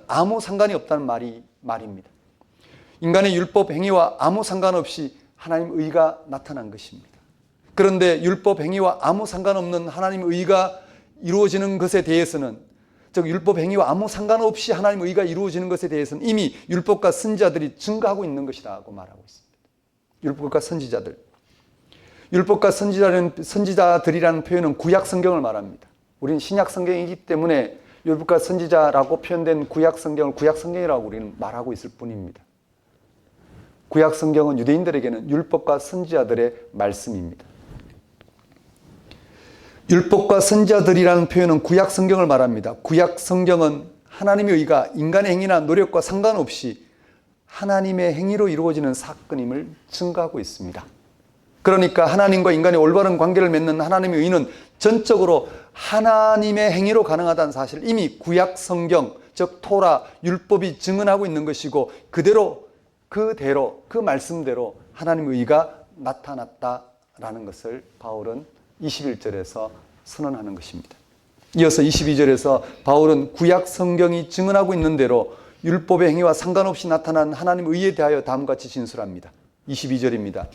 아무 상관이 없다는 말입니다. 인간의 율법 행위와 아무 상관없이 하나님의 의가 나타난 것입니다. 그런데 율법 행위와 아무 상관없는 하나님의 의가 이루어지는 것에 대해서는, 즉 율법 행위와 아무 상관없이 하나님의 의가 이루어지는 것에 대해서는 이미 율법과 선지자들이 증거하고 있는 것이라고 말하고 있습니다. 율법과 선지자들. 율법과 선지자들이라는 표현은 구약 성경을 말합니다. 우리는 신약 성경이기 때문에 율법과 선지자라고 표현된 구약 성경을 구약 성경이라고 우리는 말하고 있을 뿐입니다. 구약 성경은 유대인들에게는 율법과 선지자들의 말씀입니다. 율법과 선지자들이라는 표현은 구약 성경을 말합니다. 구약 성경은 하나님의 의가 인간의 행위나 노력과 상관없이 하나님의 행위로 이루어지는 사건임을 증거하고 있습니다. 그러니까 하나님과 인간의 올바른 관계를 맺는 하나님의 의는 전적으로 하나님의 행위로 가능하다는 사실을 이미 구약 성경, 즉 토라, 율법이 증언하고 있는 것이고 그대로 그 말씀대로 하나님의 의가 나타났다라는 것을 바울은 21절에서 선언하는 것입니다. 이어서 22절에서 바울은 구약 성경이 증언하고 있는 대로 율법의 행위와 상관없이 나타난 하나님의 의에 대하여 다음과 같이 진술합니다. 22절입니다.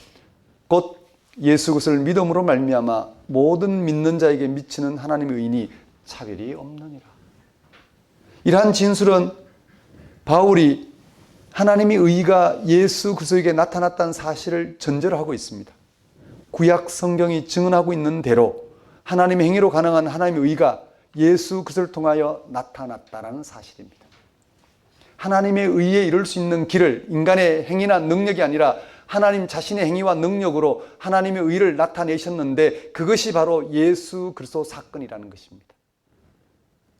곧 예수 그리스도를 믿음으로 말미암아 모든 믿는 자에게 미치는 하나님의 의인이 차별이 없느니라. 이러한 진술은 바울이 하나님의 의가 예수 그리스도에게 나타났다는 사실을 전제로 하고 있습니다. 구약 성경이 증언하고 있는 대로 하나님의 행위로 가능한 하나님의 의가 예수 그리스도를 통하여 나타났다는 사실입니다. 하나님의 의에 이룰 수 있는 길을 인간의 행위나 능력이 아니라 하나님 자신의 행위와 능력으로 하나님의 의를 나타내셨는데 그것이 바로 예수 그리스도 사건이라는 것입니다.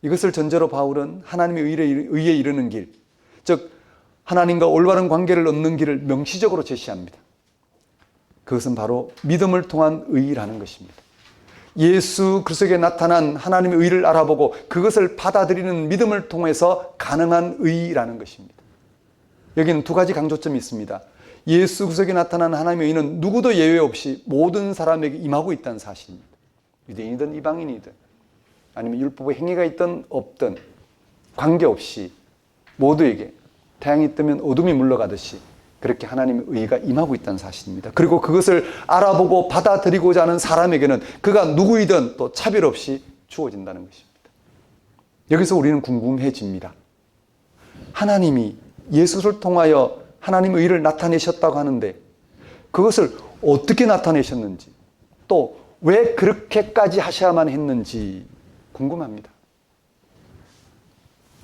이것을 전제로 바울은 하나님의 의에 이르는 길, 즉 하나님과 올바른 관계를 얻는 길을 명시적으로 제시합니다. 그것은 바로 믿음을 통한 의라는 것입니다. 예수 그리스도에게 나타난 하나님의 의를 알아보고 그것을 받아들이는 믿음을 통해서 가능한 의라는 것입니다. 여기는 두 가지 강조점이 있습니다. 예수 그리스도에게 나타난 하나님의 의는 누구도 예외 없이 모든 사람에게 임하고 있다는 사실입니다. 유대인이든 이방인이든 아니면 율법의 행위가 있든 없든 관계없이 모두에게 태양이 뜨면 어둠이 물러가듯이 그렇게 하나님의 의가 임하고 있다는 사실입니다. 그리고 그것을 알아보고 받아들이고자 하는 사람에게는 그가 누구이든 또 차별 없이 주어진다는 것입니다. 여기서 우리는 궁금해집니다. 하나님이 예수를 통하여 하나님의 의를 나타내셨다고 하는데 그것을 어떻게 나타내셨는지 또 왜 그렇게까지 하셔야만 했는지 궁금합니다.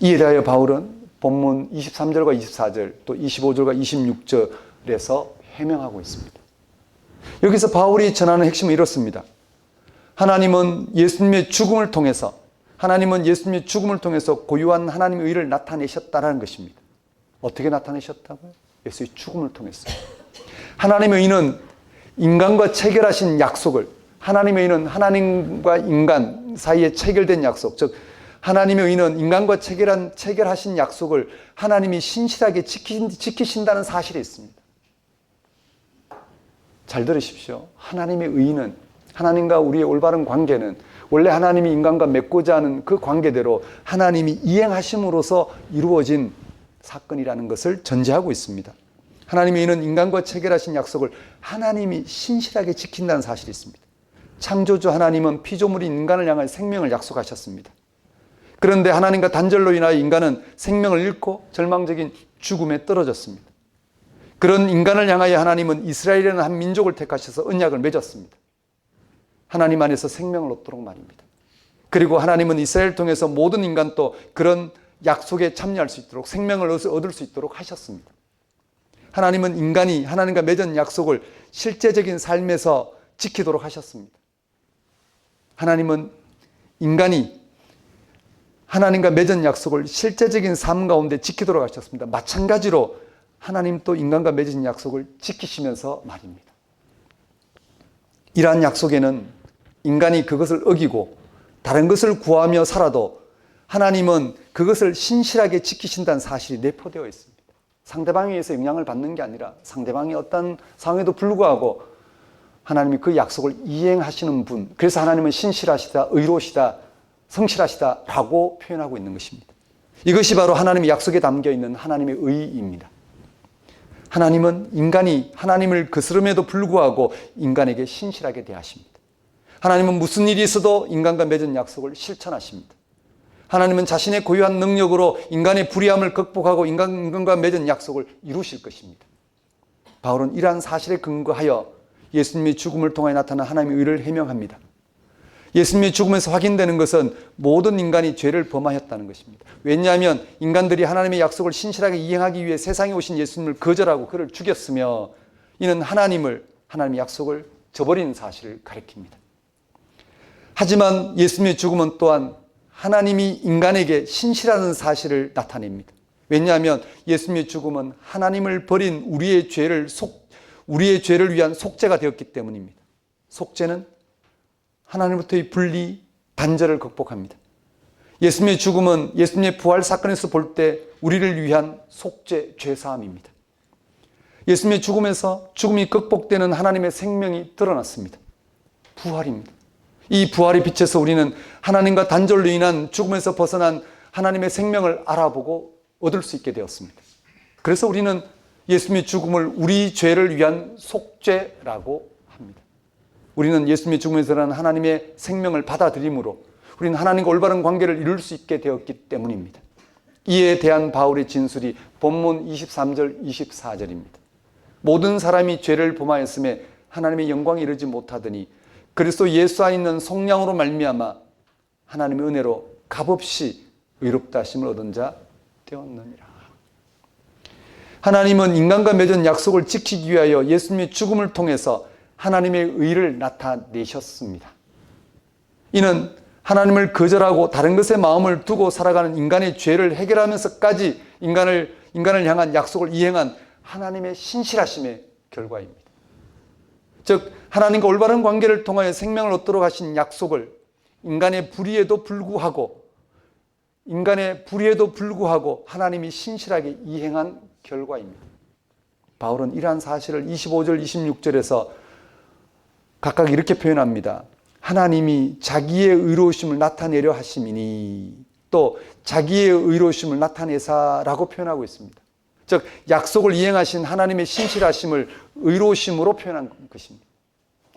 이에 대하여 바울은 본문 23절과 24절 또 25절과 26절에서 해명하고 있습니다. 여기서 바울이 전하는 핵심은 이렇습니다. 하나님은 예수님의 죽음을 통해서 고유한 하나님의 의를 나타내셨다는 것입니다. 어떻게 나타내셨다고요? 예수의 죽음을 통해서. 하나님의 의는 인간과 체결하신 약속을, 하나님의 의는 하나님과 인간 사이에 체결된 약속, 즉 하나님의 의는 인간과 체결하신 약속을 하나님이 신실하게 지키신다는 사실이 있습니다. 잘 들으십시오. 하나님의 의는, 하나님과 우리의 올바른 관계는 원래 하나님이 인간과 맺고자 하는 그 관계대로 하나님이 이행하심으로써 이루어진 사건이라는 것을 전제하고 있습니다. 하나님의 의는 인간과 체결하신 약속을 하나님이 신실하게 지킨다는 사실이 있습니다. 창조주 하나님은 피조물인 인간을 향한 생명을 약속하셨습니다. 그런데 하나님과 단절로 인하여 인간은 생명을 잃고 절망적인 죽음에 떨어졌습니다. 그런 인간을 향하여 하나님은 이스라엘이라는 한 민족을 택하셔서 언약을 맺었습니다. 하나님 안에서 생명을 얻도록 말입니다. 그리고 하나님은 이스라엘을 통해서 모든 인간도 그런 약속에 참여할 수 있도록 생명을 얻을 수 있도록 하셨습니다. 하나님은 인간이 하나님과 맺은 약속을 실제적인 삶에서 지키도록 하셨습니다. 하나님은 인간이 하나님과 맺은 약속을 실제적인 삶 가운데 지키도록 하셨습니다. 마찬가지로 하나님 또 인간과 맺은 약속을 지키시면서 말입니다. 이러한 약속에는 인간이 그것을 어기고 다른 것을 구하며 살아도 하나님은 그것을 신실하게 지키신다는 사실이 내포되어 있습니다. 상대방에 의해서 영향을 받는 게 아니라 상대방이 어떤 상황에도 불구하고 하나님이 그 약속을 이행하시는 분, 그래서 하나님은 신실하시다, 의로우시다, 성실하시다라고 표현하고 있는 것입니다. 이것이 바로 하나님의 약속에 담겨 있는 하나님의 의입니다. 하나님은 인간이 하나님을 거스름에도 불구하고 인간에게 신실하게 대하십니다. 하나님은 무슨 일이 있어도 인간과 맺은 약속을 실천하십니다. 하나님은 자신의 고유한 능력으로 인간의 불의함을 극복하고 인간과 맺은 약속을 이루실 것입니다. 바울은 이러한 사실에 근거하여 예수님의 죽음을 통하여 나타난 하나님의 의를 해명합니다. 예수님의 죽음에서 확인되는 것은 모든 인간이 죄를 범하였다는 것입니다. 왜냐하면 인간들이 하나님의 약속을 신실하게 이행하기 위해 세상에 오신 예수님을 거절하고 그를 죽였으며, 이는 하나님의 약속을 저버린 사실을 가리킵니다. 하지만 예수님의 죽음은 또한 하나님이 인간에게 신실하는 사실을 나타냅니다. 왜냐하면 예수님의 죽음은 하나님을 버린 우리의 죄를 위한 속죄가 되었기 때문입니다. 속죄는 하나님부터의 분리, 단절을 극복합니다. 예수님의 죽음은 예수님의 부활 사건에서 볼 때 우리를 위한 속죄, 죄사함입니다. 예수님의 죽음에서 죽음이 극복되는 하나님의 생명이 드러났습니다. 부활입니다. 이 부활의 빛에서 우리는 하나님과 단절로 인한 죽음에서 벗어난 하나님의 생명을 알아보고 얻을 수 있게 되었습니다. 그래서 우리는 예수님의 죽음을 우리 죄를 위한 속죄라고 합니다. 우리는 예수님의 죽음에서 일어난 하나님의 생명을 받아들임으로 우리는 하나님과 올바른 관계를 이룰 수 있게 되었기 때문입니다. 이에 대한 바울의 진술이 본문 23절, 24절입니다. 모든 사람이 죄를 범하였음에 하나님의 영광에 이르지 못하더니 그리스도 예수 안에 있는 속량으로 말미암아 하나님의 은혜로 값없이 의롭다 하심을 얻은 자 되었느니라. 하나님은 인간과 맺은 약속을 지키기 위하여 예수님의 죽음을 통해서 하나님의 의를 나타내셨습니다. 이는 하나님을 거절하고 다른 것에 마음을 두고 살아가는 인간의 죄를 해결하면서까지 인간을 향한 약속을 이행한 하나님의 신실하심의 결과입니다. 즉 하나님과 올바른 관계를 통하여 생명을 얻도록 하신 약속을 인간의 불의에도 불구하고 하나님이 신실하게 이행한 결과입니다. 바울은 이러한 사실을 25절, 26절에서 각각 이렇게 표현합니다. 하나님이 자기의 의로우심을 나타내려 하심이니, 또 자기의 의로우심을 나타내사라고 표현하고 있습니다. 즉 약속을 이행하신 하나님의 신실하심을 의로우심으로 표현한 것입니다.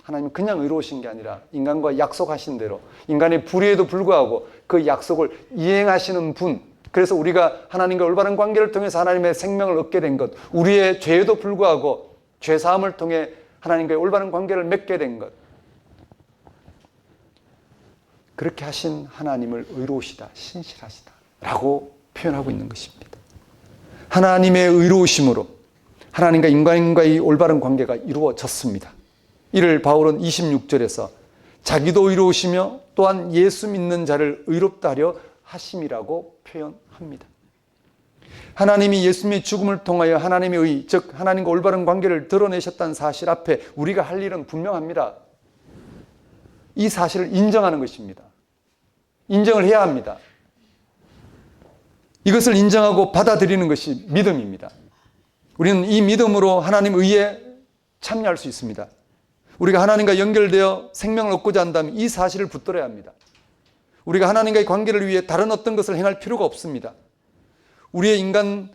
하나님은 그냥 의로우신 게 아니라 인간과 약속하신 대로 인간의 불의에도 불구하고 그 약속을 이행하시는 분, 그래서 우리가 하나님과 올바른 관계를 통해서 하나님의 생명을 얻게 된 것, 우리의 죄에도 불구하고 죄사함을 통해 하나님과의 올바른 관계를 맺게 된 것, 그렇게 하신 하나님을 의로우시다, 신실하시다 라고 표현하고 있는 것입니다. 하나님의 의로우심으로 하나님과 인간과의 올바른 관계가 이루어졌습니다. 이를 바울은 26절에서 자기도 의로우시며 또한 예수 믿는 자를 의롭다 하려 하심이라고 표현합니다. 하나님이 예수님의 죽음을 통하여 하나님의 의, 즉 하나님과 올바른 관계를 드러내셨다는 사실 앞에 우리가 할 일은 분명합니다. 이 사실을 인정하는 것입니다. 인정을 해야 합니다. 이것을 인정하고 받아들이는 것이 믿음입니다. 우리는 이 믿음으로 하나님 의에 참여할 수 있습니다. 우리가 하나님과 연결되어 생명을 얻고자 한다면 이 사실을 붙들어야 합니다. 우리가 하나님과의 관계를 위해 다른 어떤 것을 행할 필요가 없습니다. 우리 인간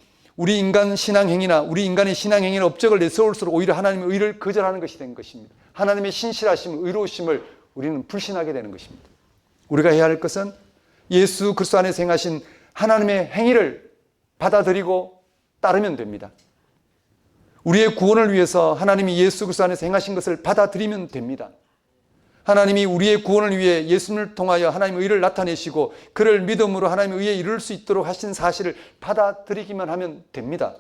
신앙행위나 우리 인간의 신앙행위나 업적을 내세울수록 오히려 하나님의 의를 거절하는 것이 된 것입니다. 하나님의 신실하심, 의로우심을 우리는 불신하게 되는 것입니다. 우리가 해야 할 것은 예수 그리스도 안에서 행하신 하나님의 행위를 받아들이고 따르면 됩니다. 우리의 구원을 위해서 하나님이 예수 그리스도 안에서 행하신 것을 받아들이면 됩니다. 하나님이 우리의 구원을 위해 예수님을 통하여 하나님의 의를 나타내시고 그를 믿음으로 하나님의 의에 이룰 수 있도록 하신 사실을 받아들이기만 하면 됩니다.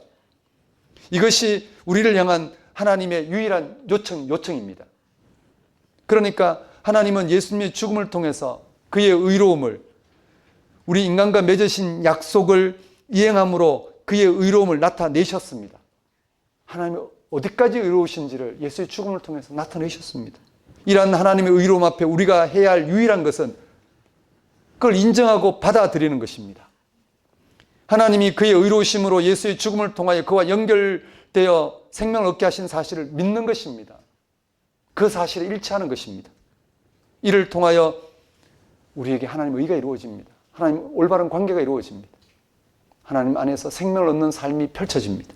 이것이 우리를 향한 하나님의 유일한 요청입니다. 그러니까 하나님은 예수님의 죽음을 통해서 그의 의로움을, 우리 인간과 맺으신 약속을 이행함으로 그의 의로움을 나타내셨습니다. 하나님이 어디까지 의로우신지를 예수의 죽음을 통해서 나타내셨습니다. 이러한 하나님의 의로움 앞에 우리가 해야 할 유일한 것은 그걸 인정하고 받아들이는 것입니다. 하나님이 그의 의로우심으로 예수의 죽음을 통하여 그와 연결되어 생명을 얻게 하신 사실을 믿는 것입니다. 그 사실에 일치하는 것입니다. 이를 통하여 우리에게 하나님의 의가 이루어집니다. 하나님 올바른 관계가 이루어집니다. 하나님 안에서 생명을 얻는 삶이 펼쳐집니다.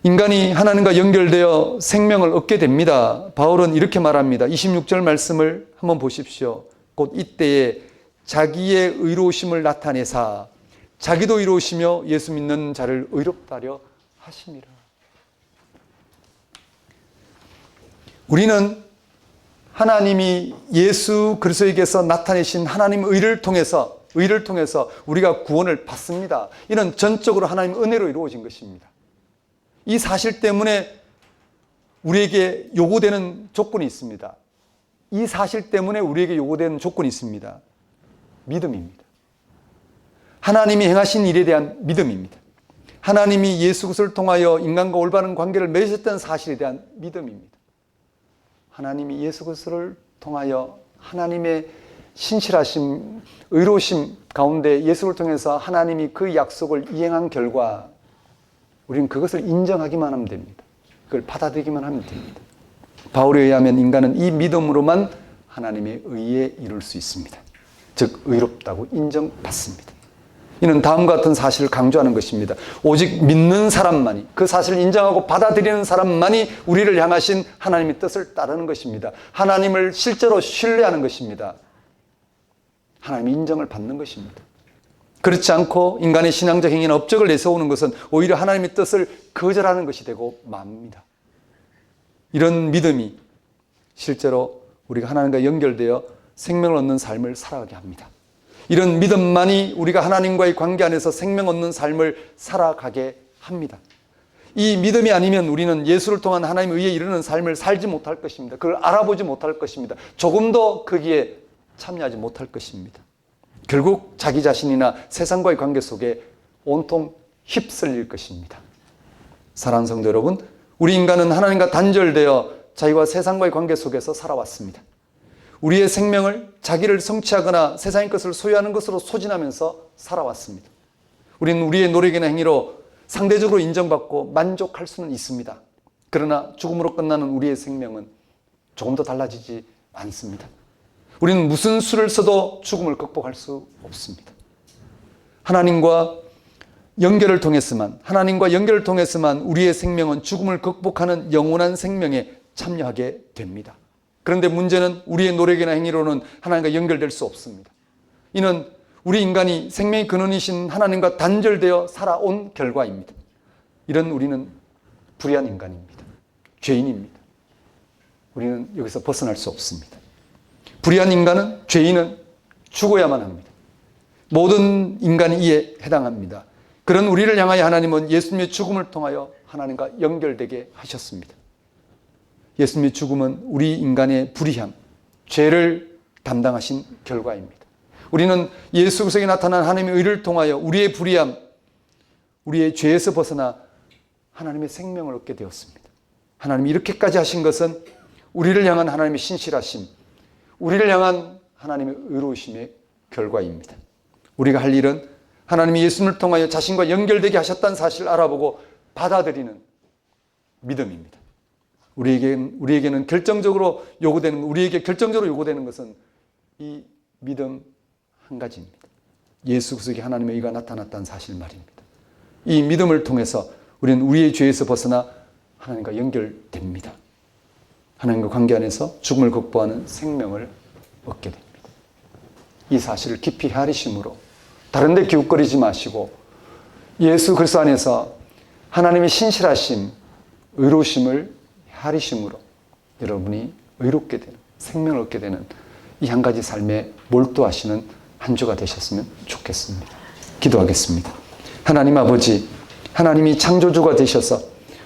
인간이 하나님과 연결되어 생명을 얻게 됩니다. 바울은 이렇게 말합니다. 26절 말씀을 한번 보십시오. 곧 이때에 자기의 의로우심을 나타내사 자기도 의로우시며 예수 믿는 자를 의롭다 하려 하심이라. 우리는 하나님이 예수 그리스도에게서 나타내신 하나님 의를 통해서 우리가 구원을 받습니다. 이는 전적으로 하나님 은혜로 이루어진 것입니다. 이 사실 때문에 우리에게 요구되는 조건이 있습니다. 이 사실 때문에 우리에게 요구되는 조건이 있습니다. 믿음입니다. 하나님이 행하신 일에 대한 믿음입니다. 하나님이 예수 그리스도를 통하여 인간과 올바른 관계를 맺으셨다는 사실에 대한 믿음입니다. 하나님이 예수 그리스도를 통하여 하나님의 신실하심, 의로우심 가운데 예수를 통해서 하나님이 그 약속을 이행한 결과 우리는 그것을 인정하기만 하면 됩니다. 그걸 받아들이기만 하면 됩니다. 바울에 의하면 인간은 이 믿음으로만 하나님의 의에 이룰 수 있습니다. 즉 의롭다고 인정받습니다. 이는 다음과 같은 사실을 강조하는 것입니다. 오직 믿는 사람만이, 그 사실을 인정하고 받아들이는 사람만이 우리를 향하신 하나님의 뜻을 따르는 것입니다. 하나님을 실제로 신뢰하는 것입니다. 하나님의 인정을 받는 것입니다. 그렇지 않고 인간의 신앙적 행위나 업적을 내세우는 것은 오히려 하나님의 뜻을 거절하는 것이 되고 맙니다. 이런 믿음이 실제로 우리가 하나님과 연결되어 생명을 얻는 삶을 살아가게 합니다. 이런 믿음만이 우리가 하나님과의 관계 안에서 생명 얻는 삶을 살아가게 합니다. 이 믿음이 아니면 우리는 예수를 통한 하나님의 의에 이르는 삶을 살지 못할 것입니다. 그걸 알아보지 못할 것입니다. 조금도 거기에 참여하지 못할 것입니다. 결국 자기 자신이나 세상과의 관계 속에 온통 휩쓸릴 것입니다. 사랑하는 성도 여러분, 우리 인간은 하나님과 단절되어 자기와 세상과의 관계 속에서 살아왔습니다. 우리의 생명을 자기를 성취하거나 세상의 것을 소유하는 것으로 소진하면서 살아왔습니다. 우리는 우리의 노력이나 행위로 상대적으로 인정받고 만족할 수는 있습니다. 그러나 죽음으로 끝나는 우리의 생명은 조금 더 달라지지 않습니다. 우리는 무슨 수를 써도 죽음을 극복할 수 없습니다. 하나님과 연결을 통해서만 우리의 생명은 죽음을 극복하는 영원한 생명에 참여하게 됩니다. 그런데 문제는 우리의 노력이나 행위로는 하나님과 연결될 수 없습니다. 이는 우리 인간이 생명의 근원이신 하나님과 단절되어 살아온 결과입니다. 이런 우리는 불의한 인간입니다. 죄인입니다. 우리는 여기서 벗어날 수 없습니다. 불의한 인간은, 죄인은 죽어야만 합니다. 모든 인간이 이에 해당합니다. 그런 우리를 향하여 하나님은 예수님의 죽음을 통하여 하나님과 연결되게 하셨습니다. 예수님의 죽음은 우리 인간의 불의함, 죄를 담당하신 결과입니다. 우리는 예수 그리스도에 나타난 하나님의 의를 통하여 우리의 불의함, 우리의 죄에서 벗어나 하나님의 생명을 얻게 되었습니다. 하나님이 이렇게까지 하신 것은 우리를 향한 하나님의 신실하심, 우리를 향한 하나님의 의로우심의 결과입니다. 우리가 할 일은 하나님이 예수님을 통하여 자신과 연결되게 하셨다는 사실을 알아보고 받아들이는 믿음입니다. 우리에게 결정적으로 요구되는 것은 이 믿음 한 가지입니다. 예수 그리스도의 하나님의 의가 나타났다는 사실 말입니다. 이 믿음을 통해서 우리는 우리의 죄에서 벗어나 하나님과 연결됩니다. 하나님과 관계 안에서 죽음을 극복하는 생명을 얻게 됩니다. 이 사실을 깊이 헤아리심으로 다른 데 기웃거리지 마시고 예수 그리스도 안에서 하나님의 신실하심, 의로우심을 헤아리심으로 여러분이 의롭게 되는, 생명을 얻게 되는 이 한 가지 삶에 몰두하시는 한 주가 되셨으면 좋겠습니다. 기도하겠습니다. 하나님 아버지, 하나님이 창조주가 되셔서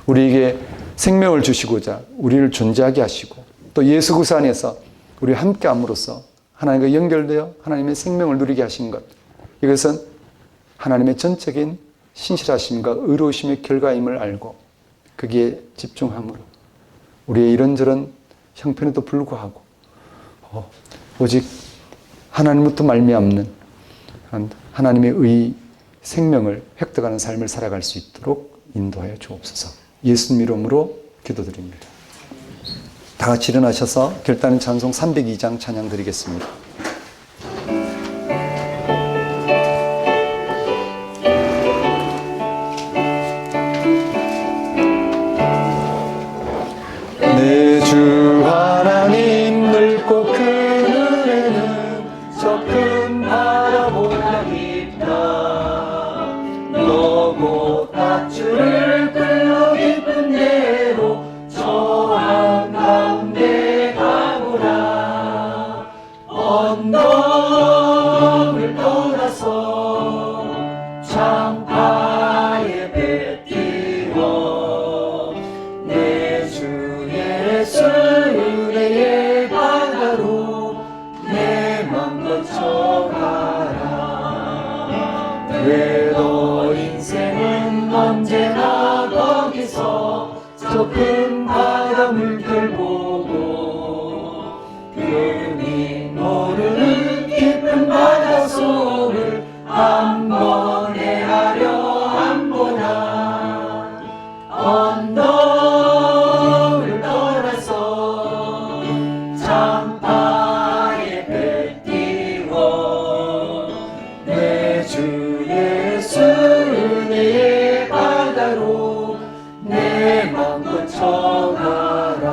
우리에게 생명을 주시고자 우리를 존재하게 하시고 또 예수 그리스도 안에서 우리와 함께함으로써 하나님과 연결되어 하나님의 생명을 누리게 하신 것, 이것은 하나님의 전적인 신실하심과 의로우심의 결과임을 알고 거기에 집중함으로 우리의 이런저런 형편에도 불구하고 오직 하나님부터 말미암는 하나님의 의 생명을 획득하는 삶을 살아갈 수 있도록 인도하여 주옵소서. 예수님 이름으로 기도드립니다. 다 같이 일어나셔서 결단의 찬송 302장 찬양 드리겠습니다. 내 주 하나님 넓고 큰 은혜는 저 큰 바다보다 깊다. 너고 밧줄을 끌어 깊은 데로 저 한가운데 가보라. 장파에 배 띄워 내 주 예수 은혜의 바다로 내 맘 고쳐가라.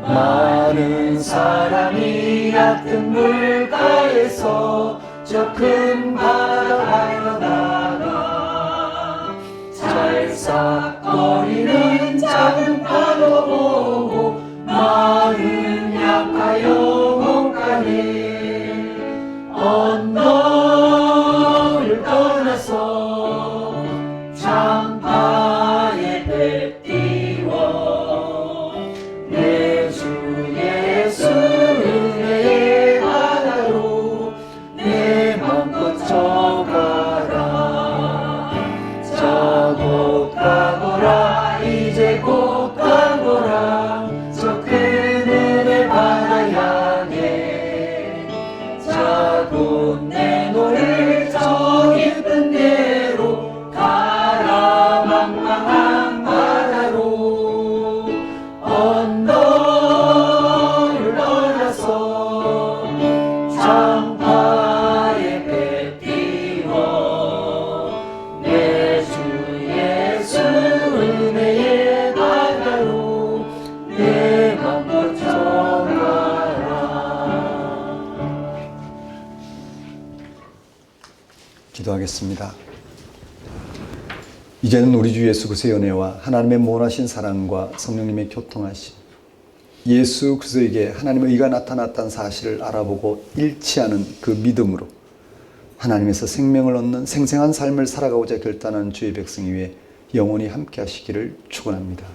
많은 사람이 얕은 물가에서 저 큰 바다 건너다가 찰싹거리는 작은 파도 보고 마음 약하여 못 가네. 언덕을 떠나서 장파에 배 띄워 내 주 예수 은혜의 바다로 내 맘 고쳐가라. 저 곧 가거라 이제 곧 가거라 저 큰 은혜 바다 향해. 자 곧 내놓을 저 깊은 데로 가라. 망망한 바다로 언덕을 떠나서 장파에 배 띄워 내 주 예수 은혜의 바다로 내 맘 고쳐가라. 기도하겠습니다. 이제는 우리 주 예수 그리스도의 은혜와 하나님의 무한하신 사랑과 성령님의 교통하심, 예수 그리스도에게 하나님의 의가 나타났다는 사실을 알아보고 일치하는 그 믿음으로 하나님에서 생명을 얻는 생생한 삶을 살아가고자 결단한 주의 백성 위에 영원히 함께 하시기를 축원합니다.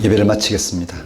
예배를 마치겠습니다.